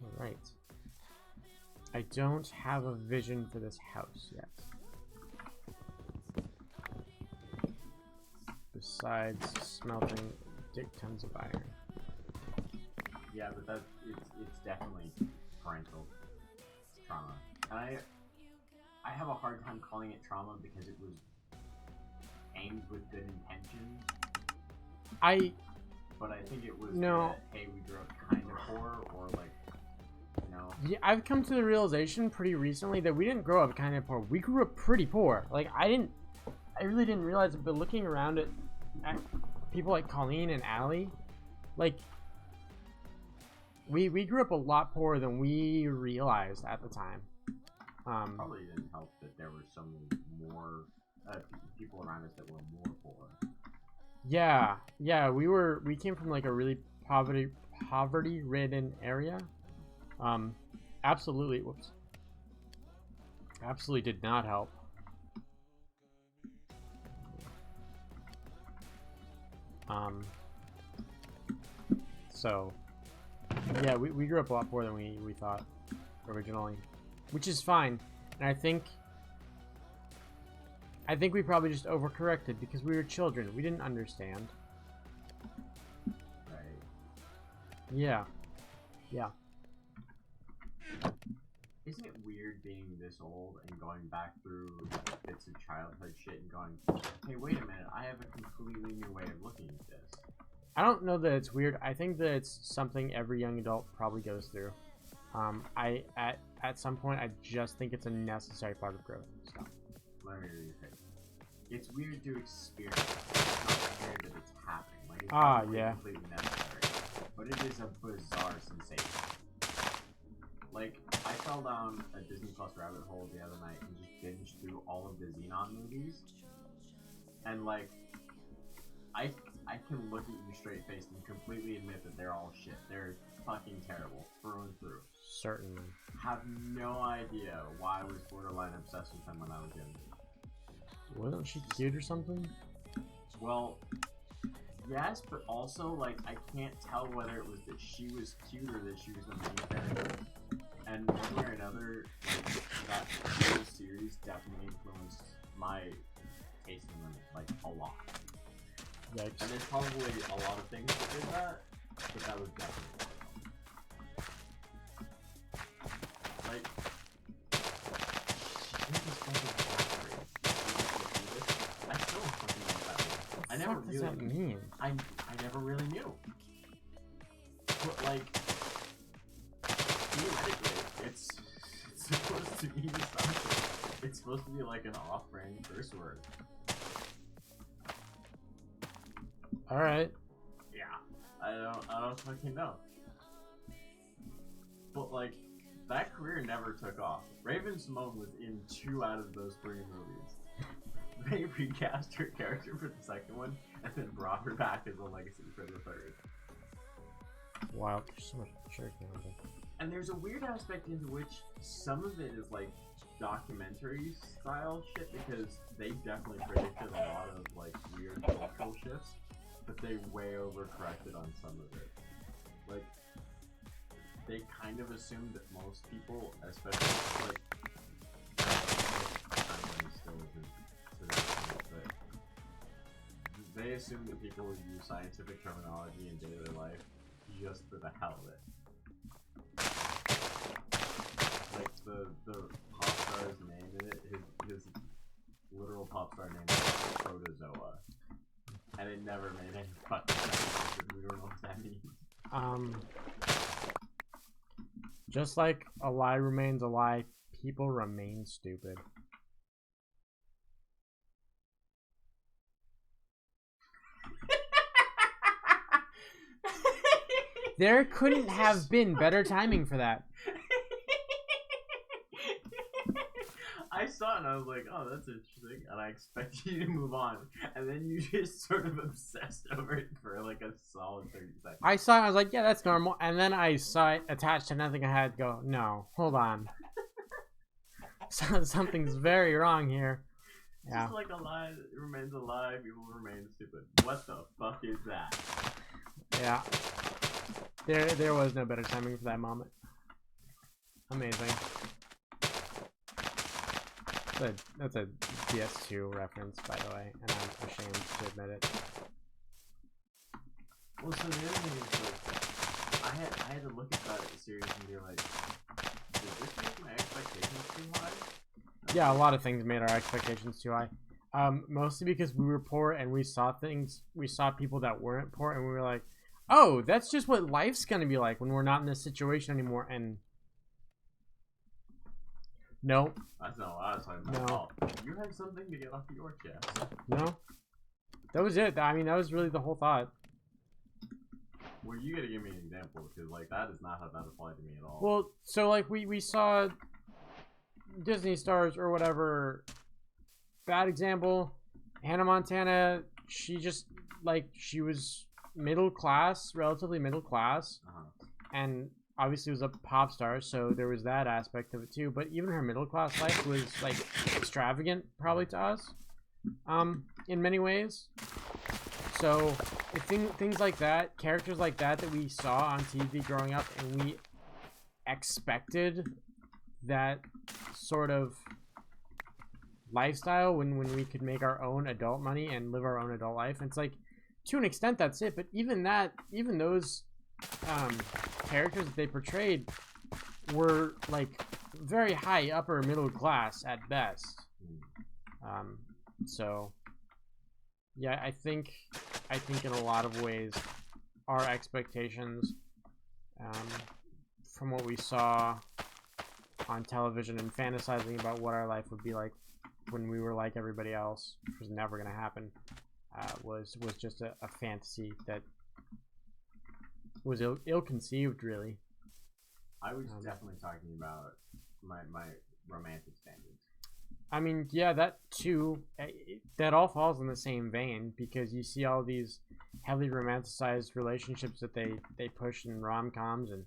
All right. I don't have a vision for this house yet. Besides smelting dick tons of iron. Yeah, but it's definitely parental trauma. And I have a hard time calling it trauma because it was aimed with good intention. But I think it was that, hey, we grew up kind of poor, or like, you know. Yeah, I've come to the realization pretty recently that we didn't grow up kind of poor. We grew up pretty poor. Like I really didn't realize it, but looking around at people like Colleen and Allie, like we grew up a lot poorer than we realized at the time. Probably didn't help that there were so many more people around us that were more poor. Yeah, we came from like a really poverty-ridden area. Absolutely did not help. So yeah, we grew up a lot poorer than we thought originally, which is fine. And I think we probably just overcorrected because we were children. We didn't understand. Right. Yeah. Isn't it weird being this old and going back through bits of childhood shit and going, hey, wait a minute, I have a completely new way of looking at this. I don't know that it's weird. I think that it's something every young adult probably goes through. At some point, I just think it's a necessary part of growth. So. Let me rephrase. It's weird to experience. It's not weird that it's happening. Like it's yeah. completely necessary. But it is a bizarre sensation. Like, I fell down a Disney Plus rabbit hole the other night and just binged through all of the Xenon movies. And like, I can look at you straight faced and completely admit that they're all shit. They're fucking terrible, through and through. Certainly. Have no idea why I was borderline obsessed with them when I was young. Wasn't she cute or something? Well, yes, but also, like, I can't tell whether it was that she was cute or that she was the main character. And one way or another, like, that whole series definitely influenced my taste in women, like, a lot. Yikes. And there's probably a lot of things that did that, but that was definitely one of them. Like, she did this fucking backwards. I still don't fucking know what that is. I never What does really that mean? I never really knew. But like, theoretically, it's supposed to mean something. It's supposed to be like an off-brand curse word. All right. Yeah, I don't fucking know. But like, that career never took off. Raven-Symoné was in 2 out of those 3 movies. They recast her character for the second one, and then brought her back as a legacy for the 3rd. Wow, there's so much shirt going on. And there's a weird aspect into which some of it is like documentary style shit, because they definitely predicted a lot of like weird cultural shifts, but they way overcorrected on some of it. Like, they kind of assumed that most people, especially like, still isn't to that point, but they assume that people would use scientific terminology in daily life just for the hell of it. Like the pop star's name in it, his literal pop star name is Protozoa, and it never made any fucking sense because we don't know what that means. Just like a lie remains a lie, people remain stupid. There couldn't have been better timing for that. I saw it and I was like, oh, that's interesting, and I expected you to move on, and then you just sort of obsessed over it for like a solid 30 seconds. I saw it, I was like, yeah, that's normal. And then I saw it attached to nothing. I had to go, no, hold on. Something's very wrong here. Yeah. Just like a lie remains a lie, people remain stupid. What the fuck is that? Yeah. There was no better timing for that moment. Amazing. That's a PS2 reference, by the way, and I'm ashamed to admit it. Well, so the other thing is, like, I had to look at that series and be like, did this make my expectations too high? Yeah, a lot of things made our expectations too high. Mostly because we were poor and we saw people that weren't poor, and we were like, oh, that's just what life's gonna be like when we're not in this situation anymore. And nope. That's not what I was talking about. No. Oh, you had something to get off your chest. No. That was it. I mean, that was really the whole thought. Well, you gotta give me an example, because like that is not how that applied to me at all. Well, so like we saw Disney stars or whatever. Bad example. Hannah Montana. She just she was middle class, relatively middle class, and obviously was a pop star, so there was that aspect of it too. But even her middle class life was like extravagant, probably to us, in many ways. So things like that, characters like that we saw on TV growing up, and we expected that sort of lifestyle when we could make our own adult money and live our own adult life. And it's like, to an extent, that's it. But even those characters that they portrayed were like very high upper middle class at best. So yeah, I think in a lot of ways our expectations from what we saw on television and fantasizing about what our life would be like when we were like everybody else, which was never going to happen, was just a fantasy that was ill-conceived, really. I was definitely talking about my romantic standards. I mean, yeah, that too. That all falls in the same vein, because you see all these heavily romanticized relationships that they push in rom-coms, and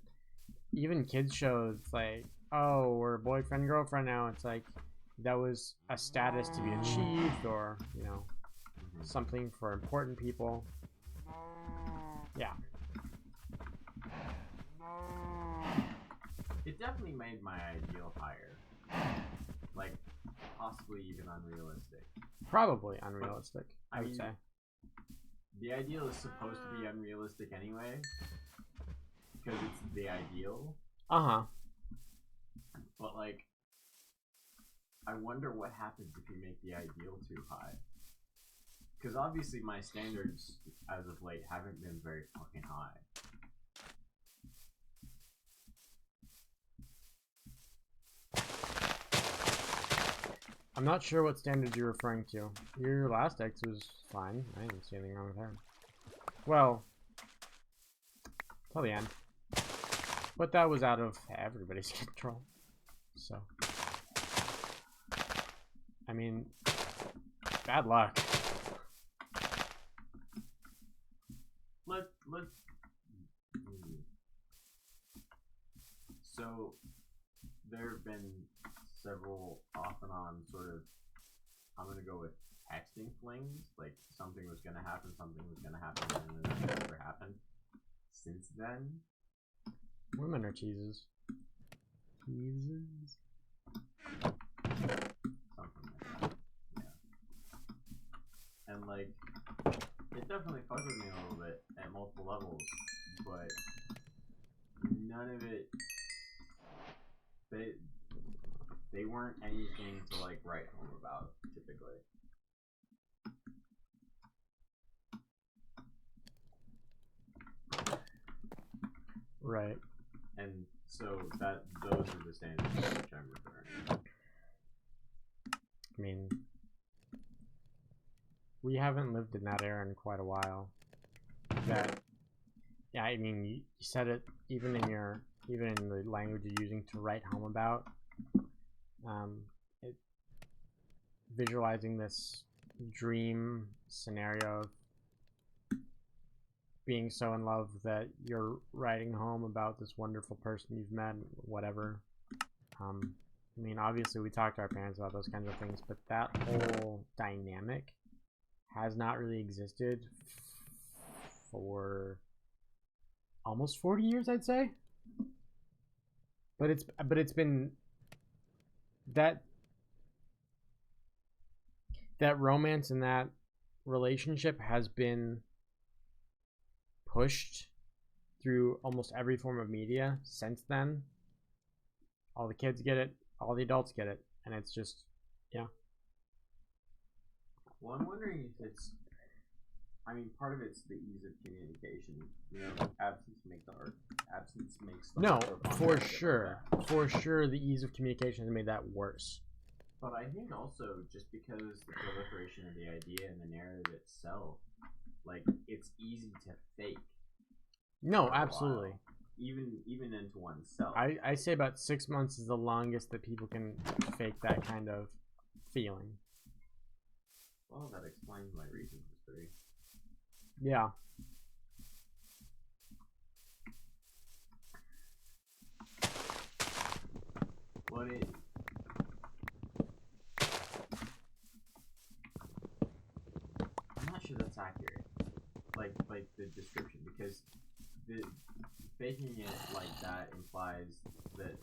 even kids shows like, oh, we're boyfriend girlfriend now. It's like that was a status to be achieved, or something for important people. Yeah. It definitely made my ideal higher. Like, possibly even unrealistic. Probably unrealistic, I would mean, say. The ideal is supposed to be unrealistic anyway, because it's the ideal. Uh-huh. But, like, I wonder what happens if you make the ideal too high. Because obviously my standards, as of late, haven't been very fucking high. I'm not sure what standards you're referring to. Your last X was fine. I didn't see anything wrong with her. Well, till the end. But that was out of everybody's control. So, I mean, bad luck. So, there have been several off and on sort of, I'm gonna go with texting flings, like something was gonna happen, and then it never happened. Since then, Women are teases. Teases? something like that. Yeah. And like, it definitely fucked with me a little bit at multiple levels, but none of it, they weren't anything to like write home about, typically. Right. And so those are the standards to which I'm referring. I mean, we haven't lived in that era in quite a while. That, yeah, I mean, you said it even in the language you're using to write home about. It, visualizing this dream scenario of being so in love that you're writing home about this wonderful person you've met, whatever. I mean, obviously we talk to our parents about those kinds of things, but that whole dynamic has not really existed for almost 40 years, I'd say. But it's been that romance and that relationship has been pushed through almost every form of media since then. All the kids get it, all the adults get it, and it's just, yeah. Well, I'm wondering if it's, I mean, part of it's the ease of communication. You know, absence makes the heart No, grow for fonder, sure. like that. For sure, the ease of communication has made that worse. But I think also just because the proliferation of the idea and the narrative itself, like, it's easy to fake. No, absolutely. Even into oneself. I say about 6 months is the longest that people can fake that kind of feeling. Well, that explains my recent history. Yeah. What it... I'm not sure that's accurate. Like the description, because the faking it like that implies that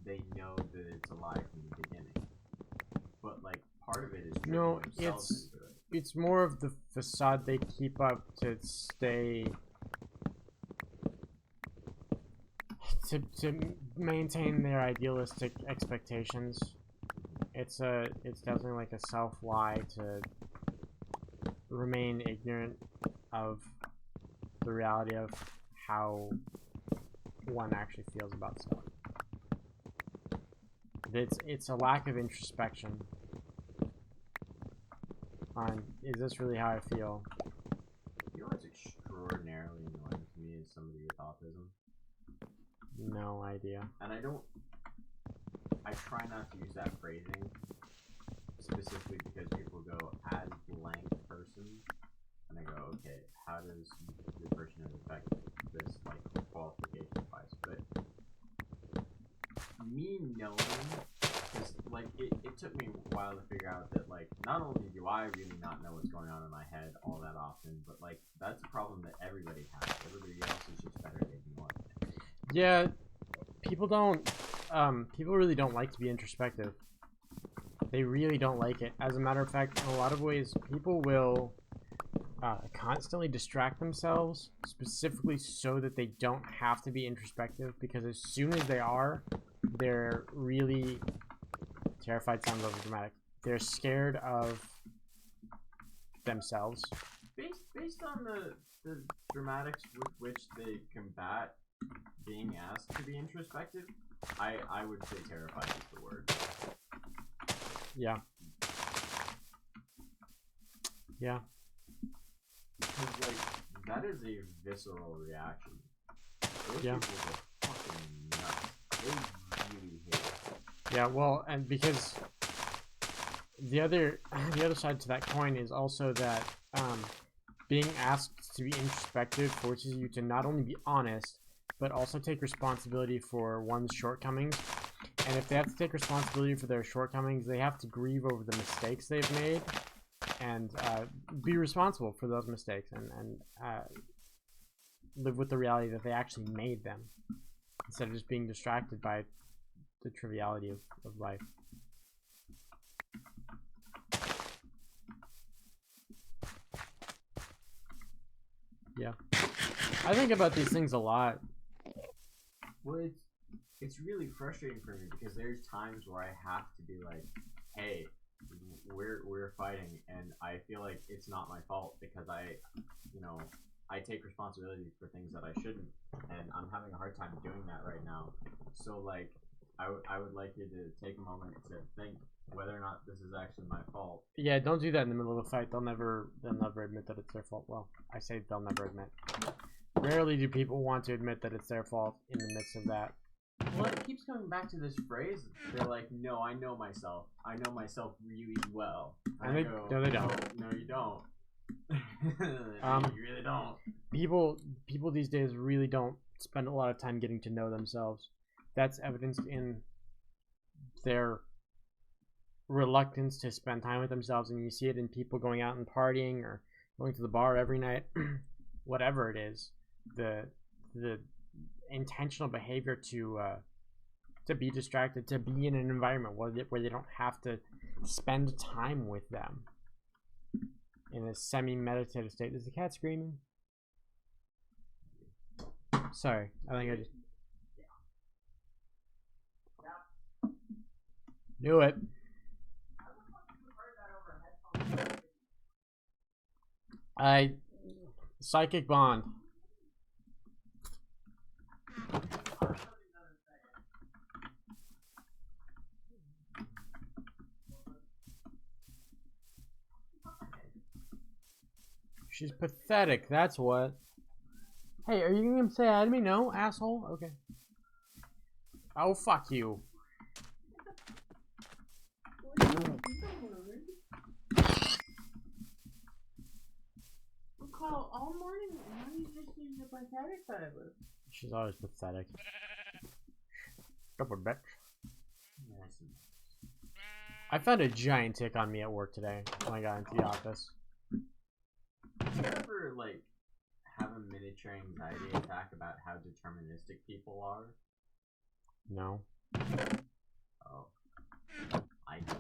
they know that it's a lie from the beginning. But like part of it is No, themselves into it. It's more of the facade they keep up to stay to maintain their idealistic expectations. It's definitely like a self-lie to remain ignorant of the reality of how one actually feels about stuff. It's a lack of introspection on, is this really how I feel? You know what's extraordinarily annoying to me is somebody with autism. No idea. And I try not to use that phrasing specifically because people go, as blank person, and I go, okay, how does your person affect this, like, qualification wise? But me knowing, because, like, it took me a while to figure out that, like, not only do I really not know what's going on in my head all that often, but, like, that's a problem that everybody has. Everybody else is just better at ignoring it. Yeah, people really don't like to be introspective. They really don't like it. As a matter of fact, in a lot of ways, people will constantly distract themselves, specifically so that they don't have to be introspective, because as soon as they are, they're really terrified. Sounds overdramatic. They're scared of themselves. Based on the dramatics with which they combat being asked to be introspective, I would say terrified is the word. Yeah. Yeah. Because, like, that is a visceral reaction. Those Yeah. people go fucking nuts. They really hate it. Yeah, well, and because the other side to that coin is also that being asked to be introspective forces you to not only be honest, but also take responsibility for one's shortcomings. And if they have to take responsibility for their shortcomings, they have to grieve over the mistakes they've made and be responsible for those mistakes and live with the reality that they actually made them, instead of just being distracted by the triviality of life. Yeah. I think about these things a lot. Well, it's really frustrating for me because there's times where I have to be like, hey, we're fighting, and I feel like it's not my fault because I, you know, I take responsibility for things that I shouldn't, and I'm having a hard time doing that right now. So like, I would like you to take a moment to think whether or not this is actually my fault. Yeah, don't do that in the middle of a fight. They'll never admit that it's their fault. Well, I say they'll never admit. Rarely do people want to admit that it's their fault in the midst of that. Well, it keeps coming back to this phrase. They're like, no, I know myself. I know myself really well. And they, go, no, they don't. No, you don't. You really don't. People these days really don't spend a lot of time getting to know themselves. That's evidenced in their reluctance to spend time with themselves, and you see it in people going out and partying or going to the bar every night. Whatever it is, the intentional behavior to be distracted, to be in an environment where they don't have to spend time with them in a semi-meditative state. Is the cat screaming? Sorry, I think I just knew it. Psychic bond. She's pathetic, that's what. Hey, are you gonna say hi to me? No, asshole? Okay. Oh, fuck you. All morning, why are you just being the pathetic side of it? She's always pathetic. Stupid bitch. I found a giant tick on me at work today when I got into the office. Do you ever, like, have a miniature anxiety attack about how deterministic people are? No. Oh. I do.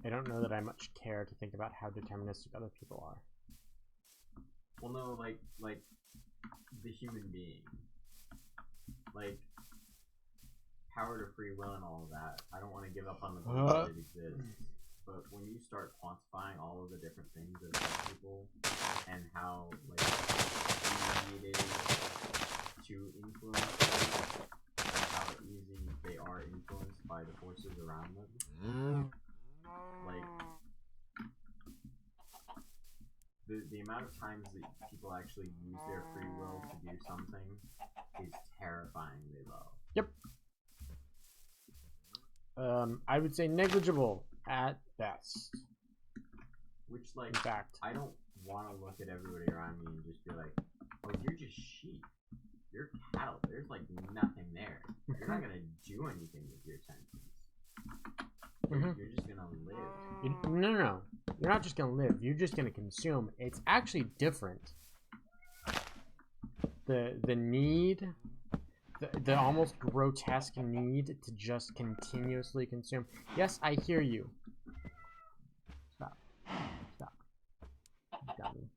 I don't know that I much care to think about how deterministic other people are. Well, no, like the human being. Like, power to free will and all of that. I don't want to give up on the belief that it exists. But when you start quantifying all of the different things that affect people and how, like, easy it is to influence them, and how easy they are influenced by the forces around them, like, the amount of times that people actually use their free will to do something is terrifyingly low. Yep. I would say negligible at best. Which, like, in fact, I don't want to look at everybody around me and just be like, oh, you're just sheep. You're cattle. There's, like, nothing there. You're not going to do anything with your senses. You're just going to live. No. You're not just going to live. You're just going to consume. It's actually different. The need, the almost grotesque need to just continuously consume. Yes, I hear you. Stop. You got me.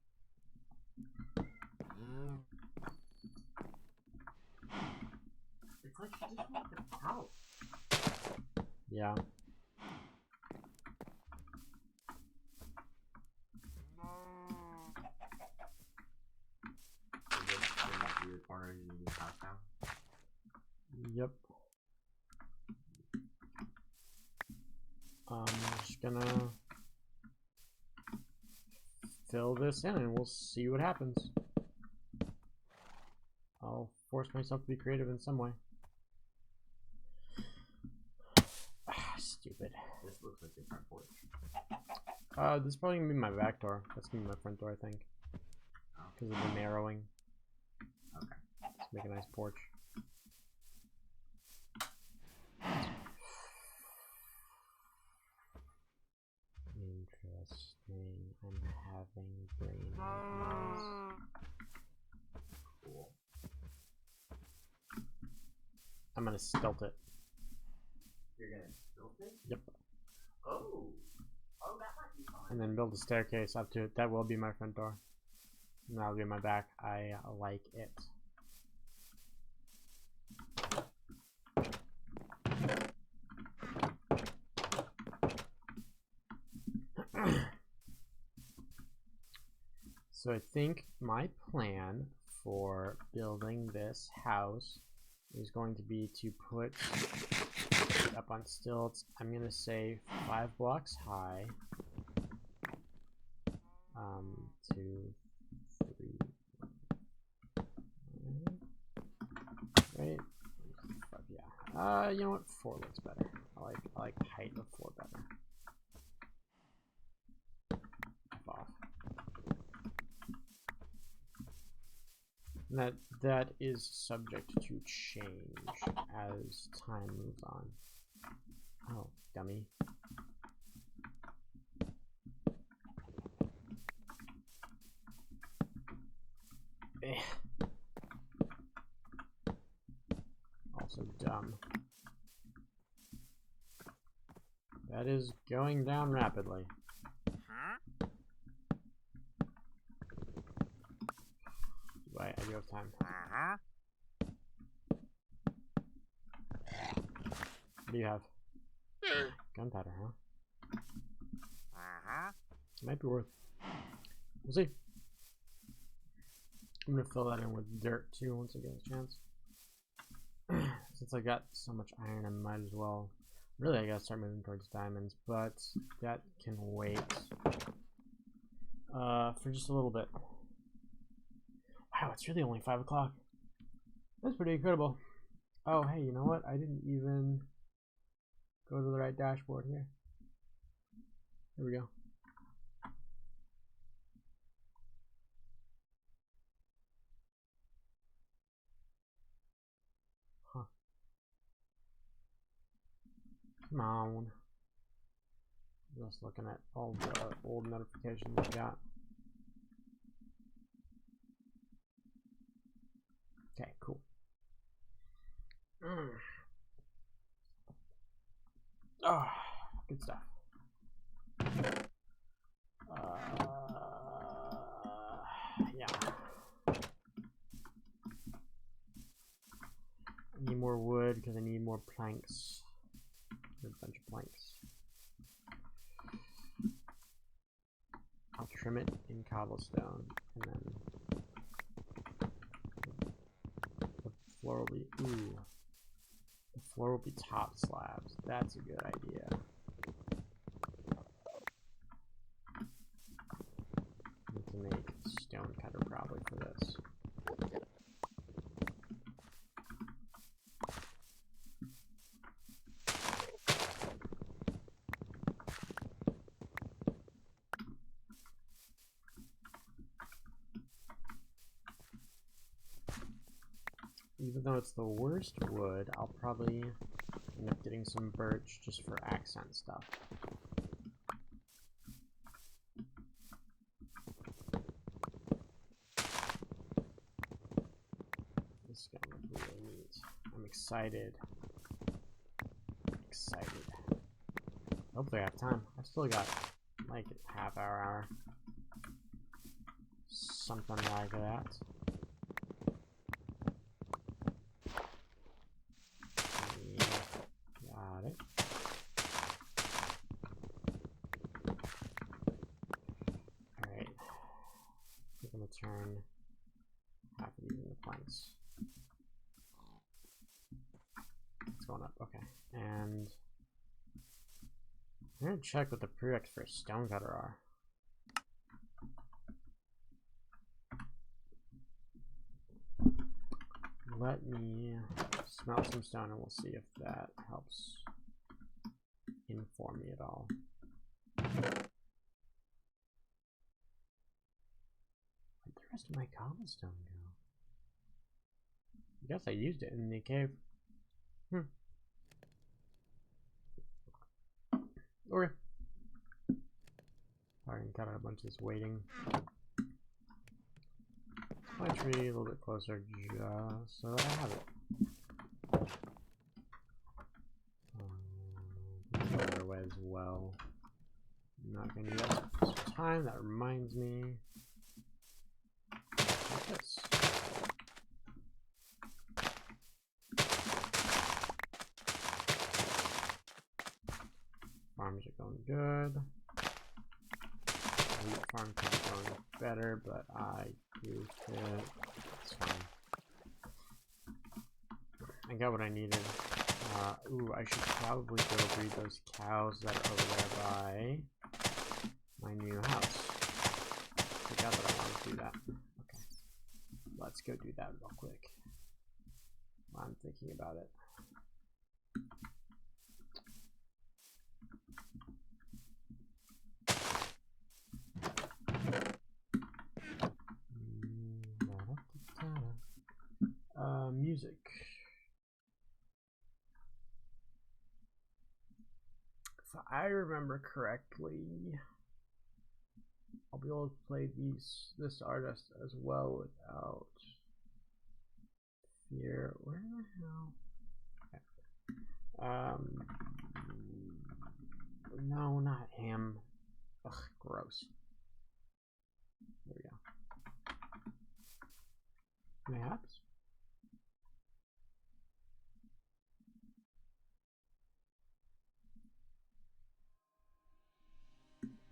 It's like you just want the couch. Yeah. Corner in your house now? Yep. I'm just gonna fill this in and we'll see what happens. I'll force myself to be creative in some way. Stupid. This looks like the front porch. This is probably gonna be my back door. That's gonna be my front door, I think. Because of the narrowing. Okay. Let's make a nice porch. Interesting. I'm having brain noise. Cool. I'm gonna stilt it. You're gonna build it? Yep. Oh, that might be fun. And then build a staircase up to it. That will be my front door. And that'll be my back. I like it. So I think my plan for building this house is going to be to put it up on stilts. I'm gonna say 5 blocks high. 2, 3, right? Yeah. You know what? 4 looks better. I like height of 4 better. Off. And that is subject to change as time moves on. Oh, dummy. Also dumb. That is going down rapidly. I do have time. What do you have? Gunpowder, huh? Might be worth. We'll see. I'm gonna fill that in with dirt too once I get a chance. Since I got so much iron, I might as well. Really, I gotta start moving towards diamonds, but that can wait for just a little bit. Wow, it's really only 5 o'clock. That's pretty incredible. Oh, hey, you know what? I didn't even go to the right dashboard here. There we go. Huh. Come on. Just looking at all the old notifications I got. Okay, cool. Oh, good stuff. Yeah. I need more wood because I need more planks. A bunch of planks. I'll trim it in cobblestone, and then the floor will be the floor will be top slabs. That's a good idea. Need to make stone cutter probably for this. Even though it's the worst wood, I'll probably end up getting some birch just for accent stuff. This is gonna look really neat. I'm excited. Excited. Hopefully I have time. I've still got like a half hour. Something like that. Got it. Alright. I think I'm gonna turn half of these into planks. It's going up, okay. And I'm gonna check what the prereqs for a stonecutter are. Let me smelt some stone and we'll see if that helps inform me at all. Where'd the rest of my cobblestone go? I guess I used it in the cave. Okay. I can cut out a bunch of this waiting. My tree a little bit closer just so that I have it. Other way as well. I'm not gonna do that this time. That reminds me. Like this. Farms are going good. wheat farm could be going better, but I do it. It's fine. I got what I needed. Ooh, I should probably go breed those cows that are over there by my new house. Forgot that I wanted to do that. Okay. Let's go do that real quick. While I'm thinking about it. Music. If I remember correctly, I'll be able to play this artist as well without fear. Where the hell? No, not him. Ugh, gross. There we go. Mayhaps.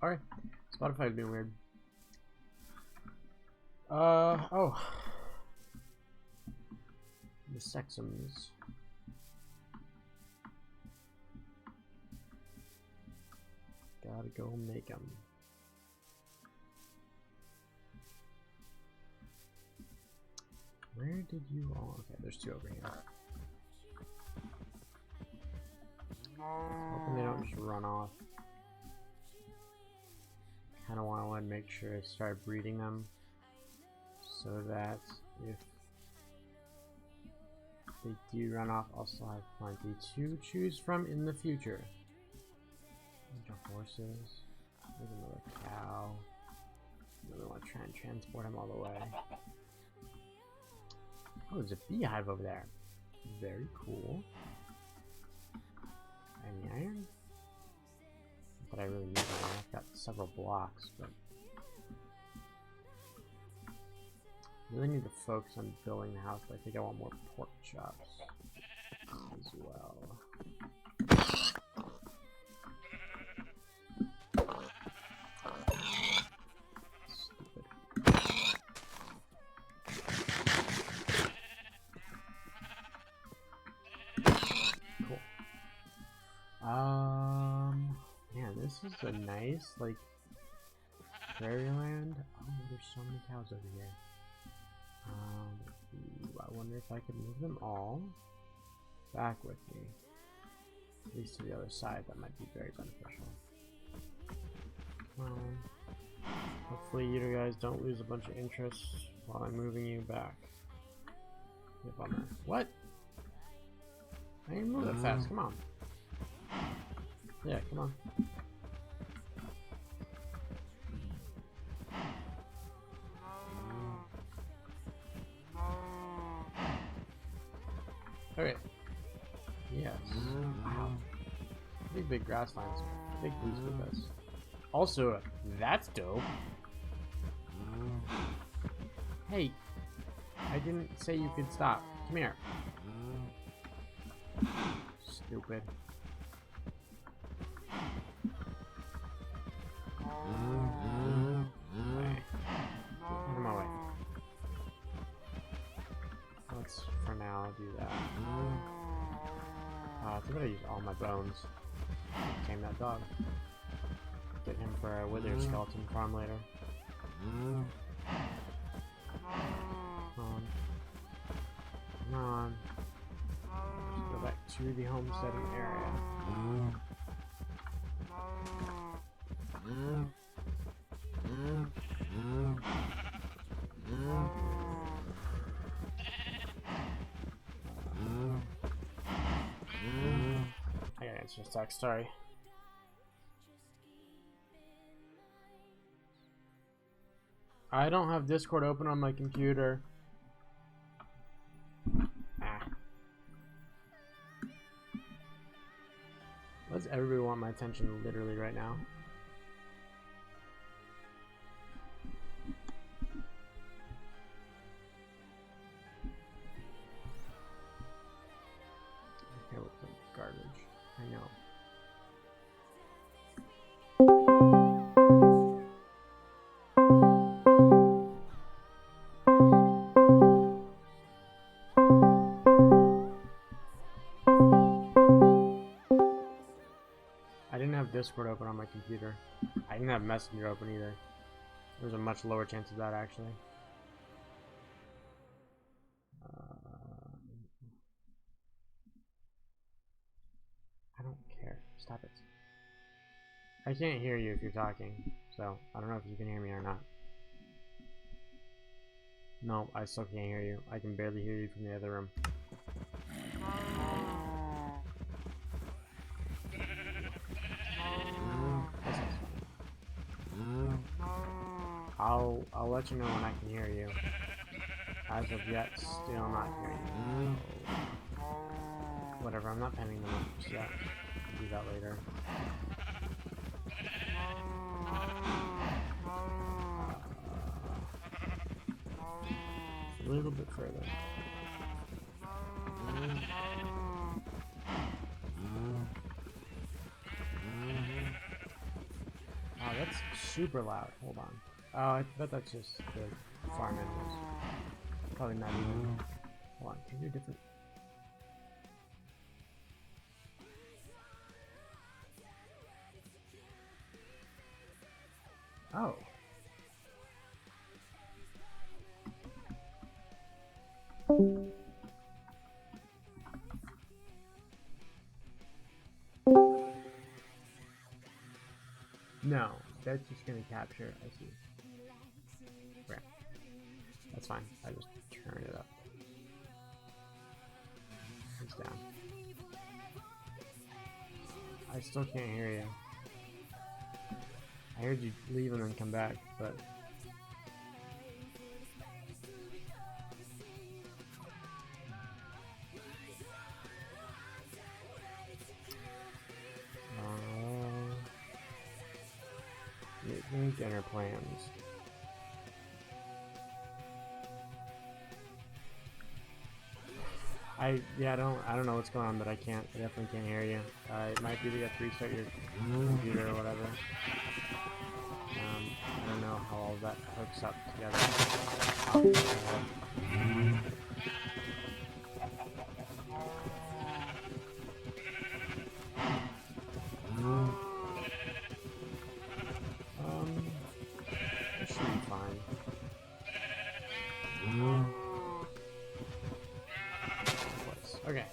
Alright, Spotify's being weird. Oh. The Sexums. Gotta go make them. Where did you all? Okay, there's two over here. Hoping they don't just run off. Kind of want to make sure I start breeding them so that if they do run off, I'll still have plenty to choose from in the future. Bunch of horses. There's another cow. I really want to try and transport him all the way. Oh, there's a beehive over there. Very cool. Any iron? But I really need iron. I've got several blocks, but I really need to focus on building the house, but I think I want more pork chops as well. Stupid. Cool. Man, this is a nice, like, prairie land. Oh, there's so many cows over here. I wonder if I could move them all back with me. At least to the other side, that might be very beneficial. Hopefully you guys don't lose a bunch of interest while I'm moving you back. Be a bummer. What? I didn't move that fast, come on. Yeah, come on. Okay. Yes. Wow. Big grass lines. Big boost with this. Also, that's dope. Hey, I didn't say you could stop. Come here. Stupid. Get him away. Let's, for now, do that. I think I use all my bones to tame that dog. Get him for a wither skeleton farm later. Come on. Come on. Let's go back to the homesteading area. I gotta answer this text, sorry. I don't have Discord open on my computer. Why does everybody want my attention literally right now? Okay, with the garbage. I know. have Discord open on my computer. I didn't have Messenger open either. There's a much lower chance of that, actually. I don't care. Stop it. I can't hear you if you're talking, so I don't know if you can hear me or not. No, I still can't hear you. I can barely hear you from the other room. I'll let you know when I can hear you. As of yet, still not hearing you. Whatever, I'm not penning them up just yet. I'll do that later. A little bit further. Oh, that's super loud. Hold on. Oh, I bet that's just the farm animals. Probably not even. Hold on, can you do different? Oh. No, that's just gonna capture. I see. Right. That's fine. I just turn it up. It's down. I still can't hear you. I heard you leave and then come back, but dinner plans. I don't know what's going on, but I definitely can't hear you. It might be that you have to restart your computer or whatever. I don't know how all of that hooks up together. It should be fine. Okay.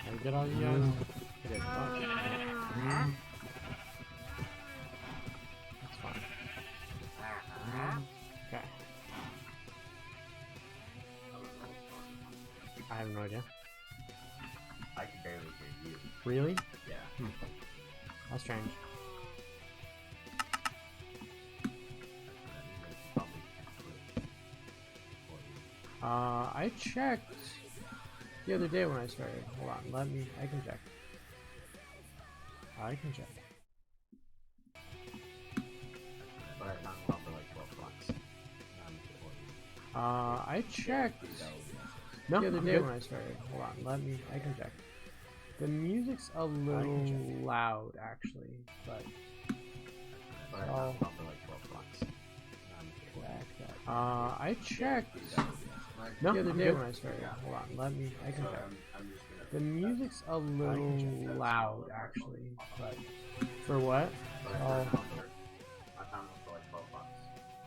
Can I get all you guys? It is. That's fine. Okay. I have no idea. I can barely hear you. Really? Yeah. That's strange. I checked the other day when I started. Hold on, I can check. I can check. But I found one for like 12 bucks. I checked the other day when I started. Hold on, I can check. The music's a little loud, actually, but I found one for like 12 bucks. I checked the other day when I started. Hold on, I can check. The music's a little loud, actually, but for what? I found one for like 12 bucks.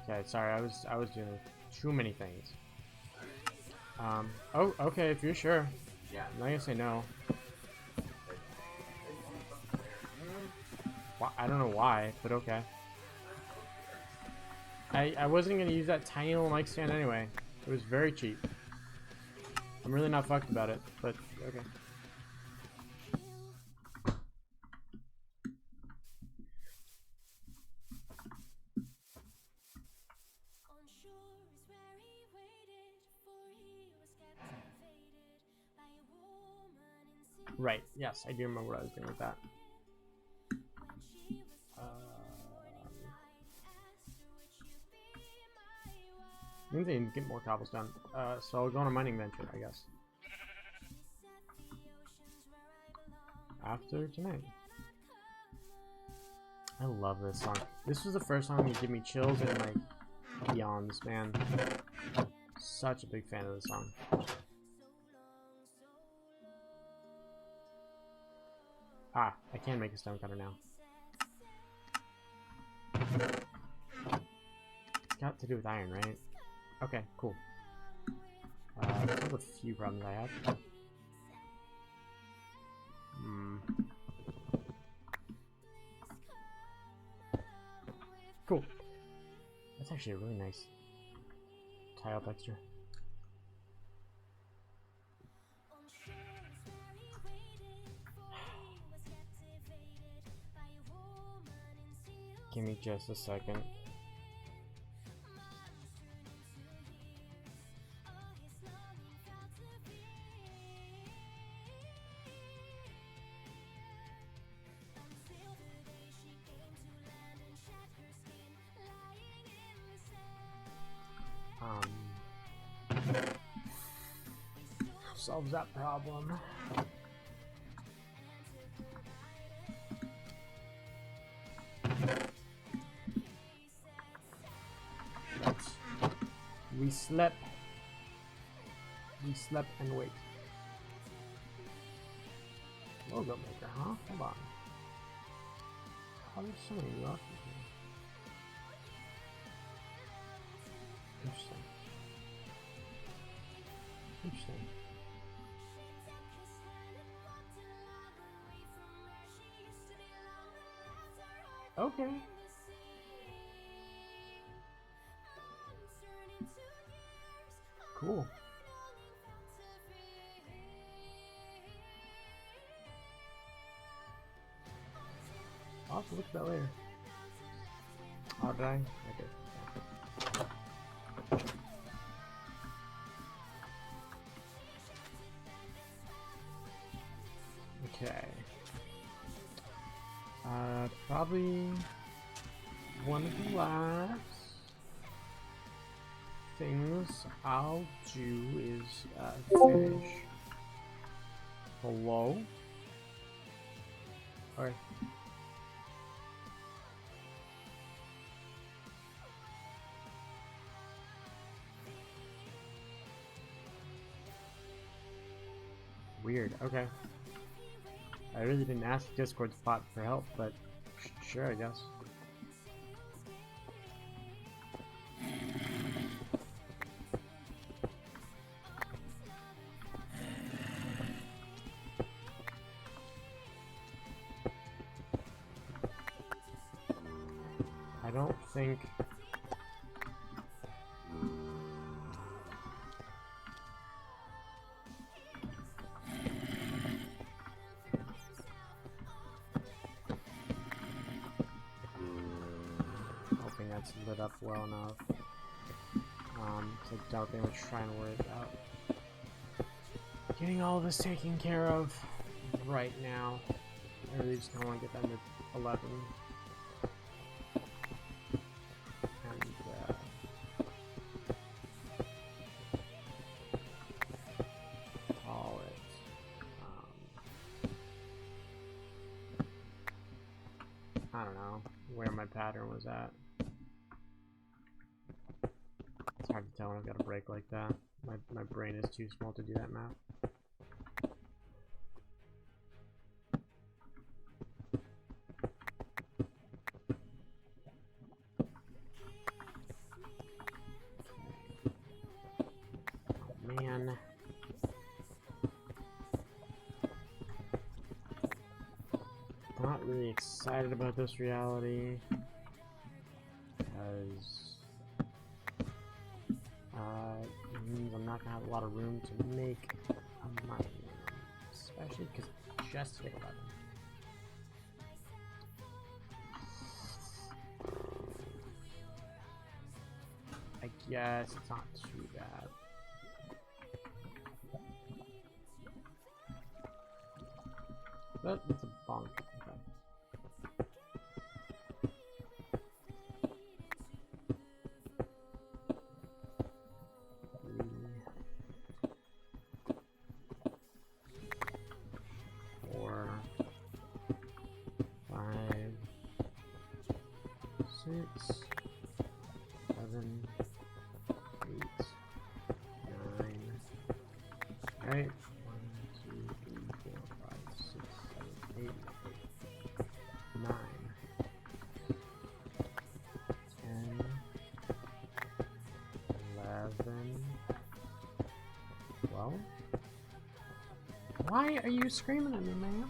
Okay, sorry, I was doing too many things. Oh, okay, if you're sure. Yeah. I'm not gonna say no. I don't know why, but okay. I wasn't gonna use that tiny little mic stand anyway. It was very cheap. I'm really not fucked about it, but okay. Right, yes, I do remember what I was doing with that. Means I need to get more cobblestone. So I'll go on a mining venture, I guess. After tonight. I love this song. This was the first song to give me chills and like yawns, man. Such a big fan of this song. Ah, I can make a stonecutter now. It's got to do with iron, right? Okay, cool. That's one of the few problems I have. Cool. That's actually a really nice tile texture. Give me just a second. Solves that problem. We slept and wait. Logo maker, huh? Hold on. Oh, there's so many new options here. Interesting. Interesting. Okay. Cool. I'll have to look at that later. Oh, did I? Okay. Okay. Probably one of the last things I'll do is finish. Hello? Alright. Weird, okay. I really didn't ask Discord's bot for help, but sure, I guess. I don't think... hoping that's lit up well enough. So I doubt they were trying to worry about getting all of this taken care of right now. I really just don't want to get them to 11. And, call it, I don't know where my pattern was at. It's hard to tell when I've got a break like that. My brain is too small to do that math. Man. Not really excited about this reality because it means I'm not gonna have a lot of room to make a mine, especially because it just hit 11. I guess it's not too bad. But it's a bonk. Okay. Four, 5, 6, 7, 8, 9. Alright. 1, 2, 3, 4, 5, 6, 7, 8, 9, 10, 11, 12. Why are you screaming at me, man?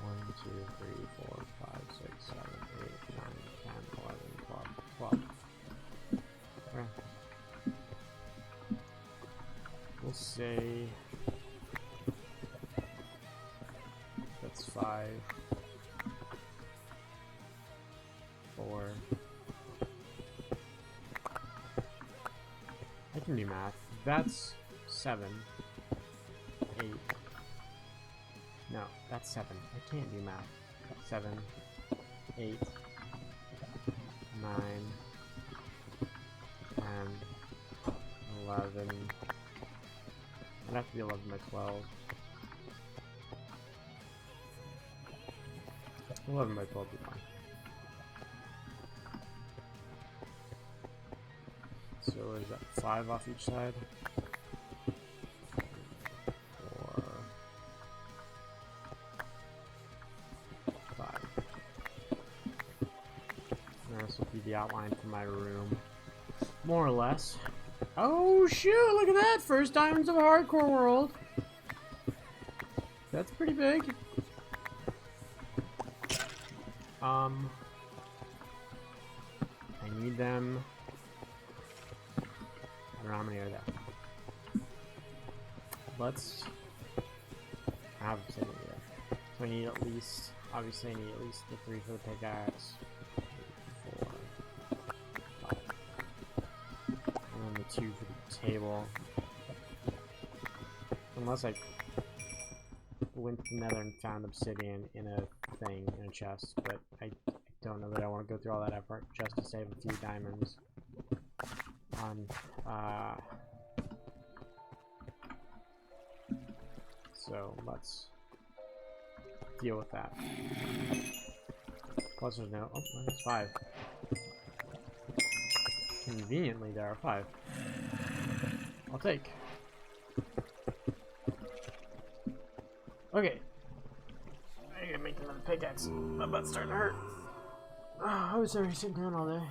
One, 2, 3, 4, 5, 6, 7, 8, 9, 10, 11, 12. Okay. We'll say that's 5, 4. I can do math. That's 7, 8. No, that's 7. I can't do math. 7, 8, 9, 10, 11. It'd have to be 11 by 12. 11 by 12 would be fine. So is that 5 off each side? 4, 5. And this will be the outline for my room, more or less. Oh shoot! Look at that! First Diamonds of Hardcore World. That's pretty big. I need them. I don't know how many are there. Let's have some here. So I need at least, obviously I need at least the 3 for the pickaxe. 4, 5. And then the 2 for the table. Unless I went to the nether and found obsidian in a thing, in a chest, but I don't know that I want to go through all that effort just to save a few diamonds on so let's deal with that. Plus there's no, oh, there's 5. Conveniently there are 5. I'll take. Okay. I gotta make another pickaxe. My butt's starting to hurt. Oh, I was already sitting down all day.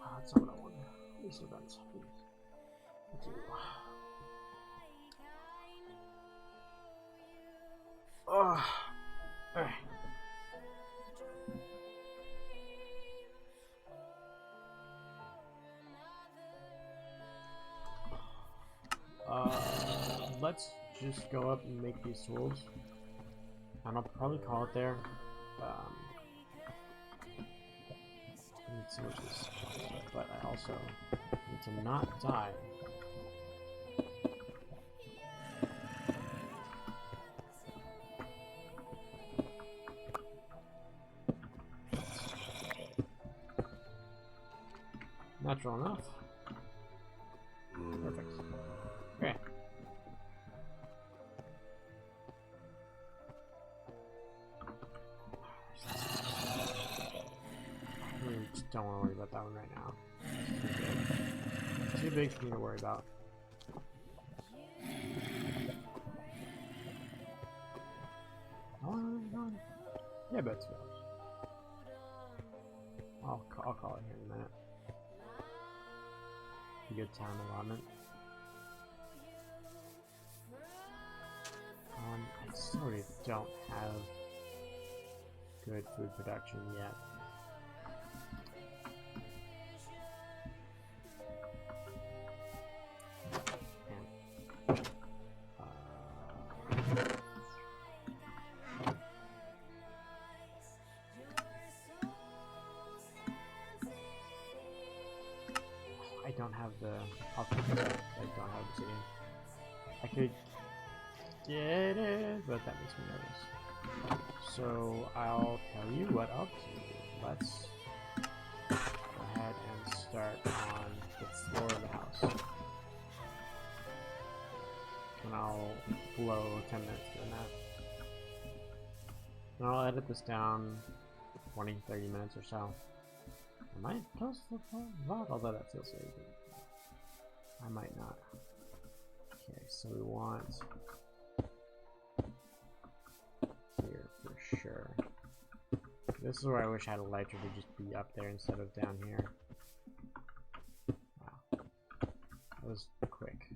Oh, that's not what I wanted. These events, please. Oh, alright. Let's just go up and make these tools. And I'll probably call it there. I need to see what this, but I also need to not die. Natural enough. Perfect. Okay. I just don't want to worry about that one right now. It's too big for me to worry about. Yeah, but it's yours. I'll call it here in a minute. A good time allotment. I still really don't have good food production yet. I don't have the. I'll fix it. I don't have obsidian. I could get it, but that makes me nervous. So I'll tell you what I'll do. Let's go ahead and start on the floor of the house. and I'll blow 10 minutes doing that. And I'll edit this down 20, 30 minutes or so. I might post the VOD, although that feels very good. I might not. Okay, so we want here for sure. This is where I wish I had a lighter to just be up there instead of down here. Wow. That was quick.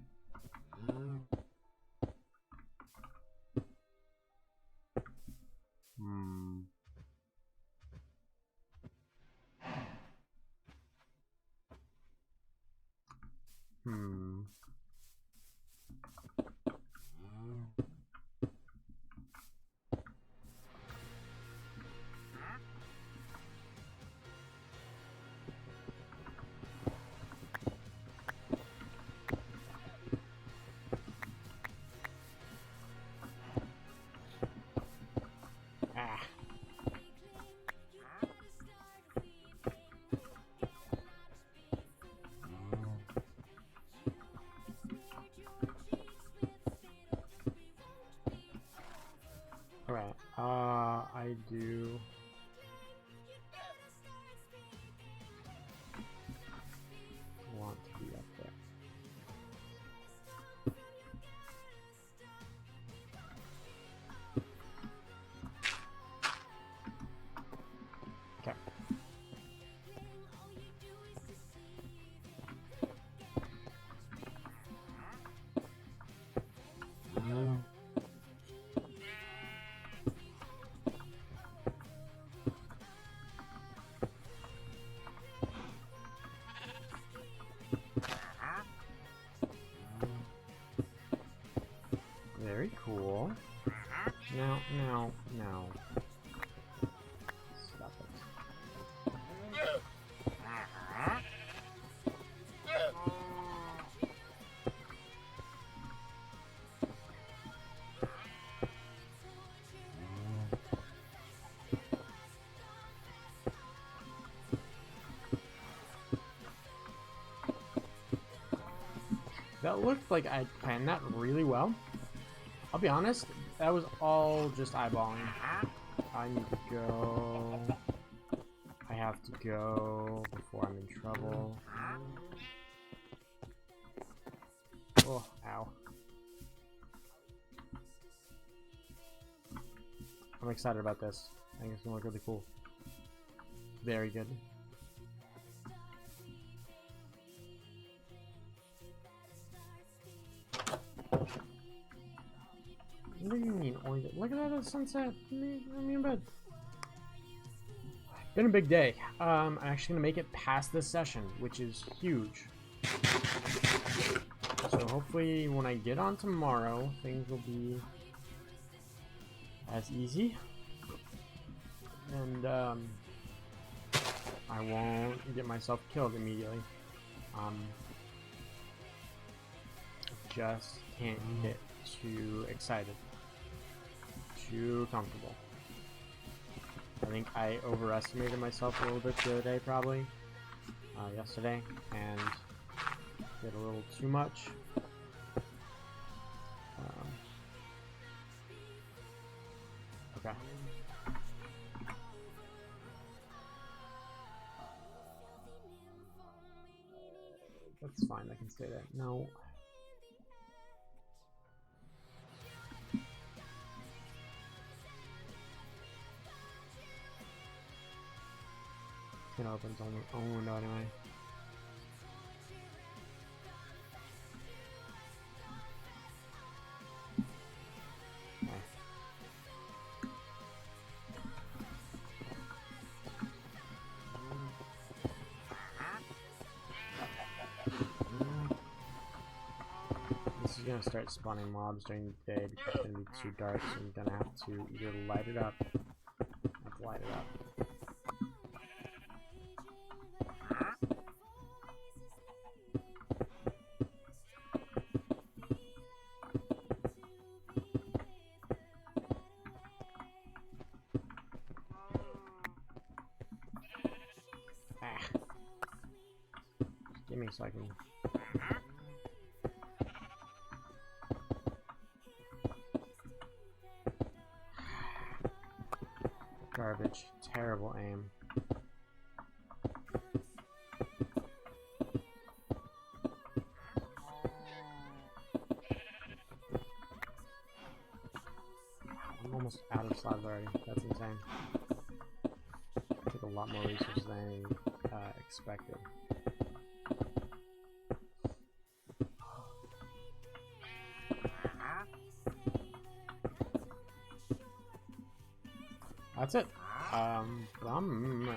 Alright, I do want to be up there. Okay. Very cool. Now. Stop it. That looked like I planned that really well. I'll be honest, that was all just eyeballing. I need to go. I have to go before I'm in trouble. Oh, ow. I'm excited about this. I think it's gonna look really cool. Very good. What do you mean orange? Look at that sunset. I mean, but been a big day. I'm actually gonna make it past this session, which is huge. So hopefully, when I get on tomorrow, things will be as easy, and I won't get myself killed immediately. Just can't get too excited. Too comfortable. I think I overestimated myself a little bit the other day, probably. Yesterday, and did a little too much. Okay. That's fine, I can stay there. No. It opens on the own window anyway. Okay. This is gonna start spawning mobs during the day because it's gonna be too dark, so I'm gonna have to either light it up. Give me a second. Garbage. Terrible aim. I'm almost out of slabs already. That's insane. Took a lot more resources than I expected. That's it. Bummer.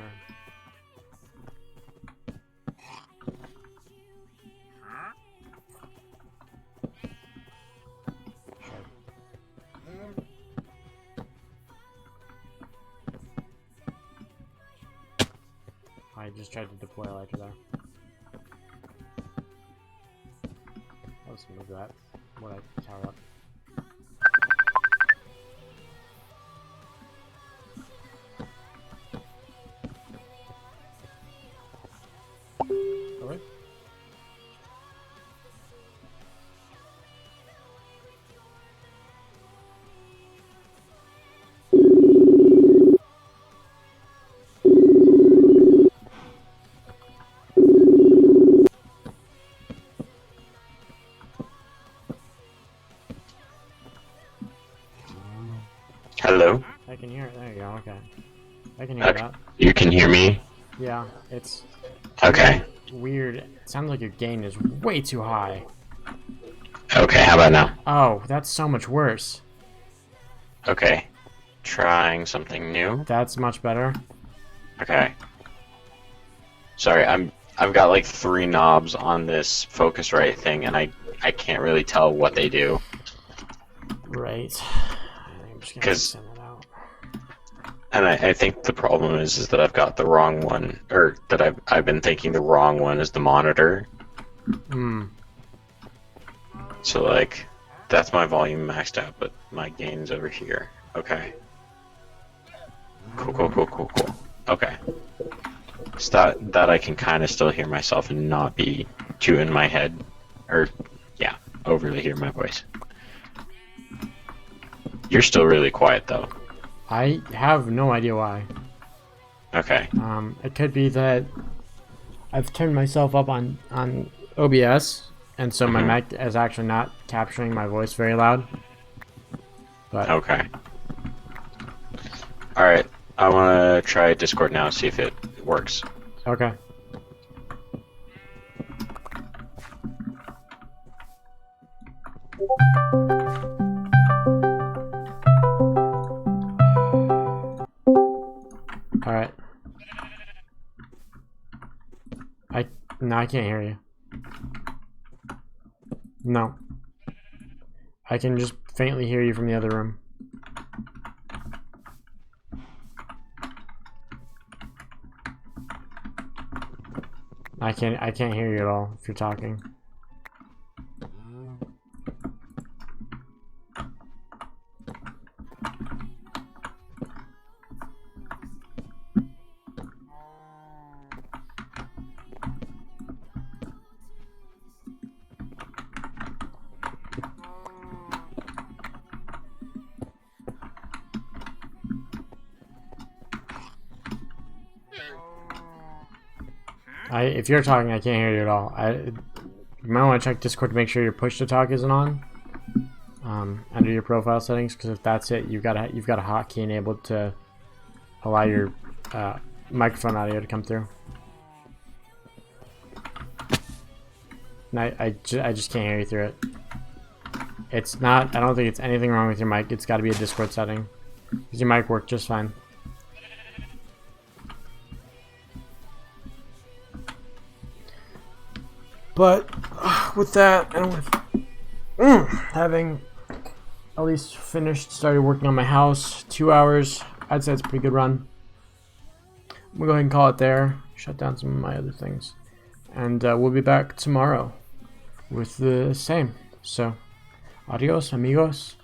Sure. I just tried to deploy a lighter there. That was smooth that. What I tower up. Really? Hello? I can hear it. There you go. Okay. I can hear that. You can hear me? Yeah, it's Okay. weird. It sounds like your gain is way too high. Okay, how about now? Oh, that's so much worse. Okay. Trying something new. That's much better. Okay. Sorry, I've got like 3 knobs on this Focusrite thing and I can't really tell what they do. Right. I'm just gonna 'Cause- send that out. And I think the problem is that I've got the wrong one, or that I've been thinking the wrong one is the monitor. Hmm. So like, that's my volume maxed out, but my gain's over here. Okay. Cool. Okay. So that I can kind of still hear myself and not be too in my head, or yeah, overly hear my voice. You're still really quiet though. I have no idea why. Okay. It could be that I've turned myself up on OBS, and so my mic is actually not capturing my voice very loud. But Okay. Alright, I want to try Discord now, see if it works. okay. Alright. No, I can't hear you. No. I can just faintly hear you from the other room. I can't hear you at all if you're talking. If you're talking, I can't hear you at all. You might want to check Discord to make sure your push to talk isn't on. Under your profile settings, because if that's it, you've got a hotkey enabled to allow your microphone audio to come through. And I just can't hear you through it. It's not. I don't think it's anything wrong with your mic. It's got to be a Discord setting, because your mic worked just fine. But with that, and with having at least started working on my house, 2 hours, I'd say it's a pretty good run. We'll go ahead and call it there. Shut down some of my other things, and we'll be back tomorrow with the same. So, adios, amigos.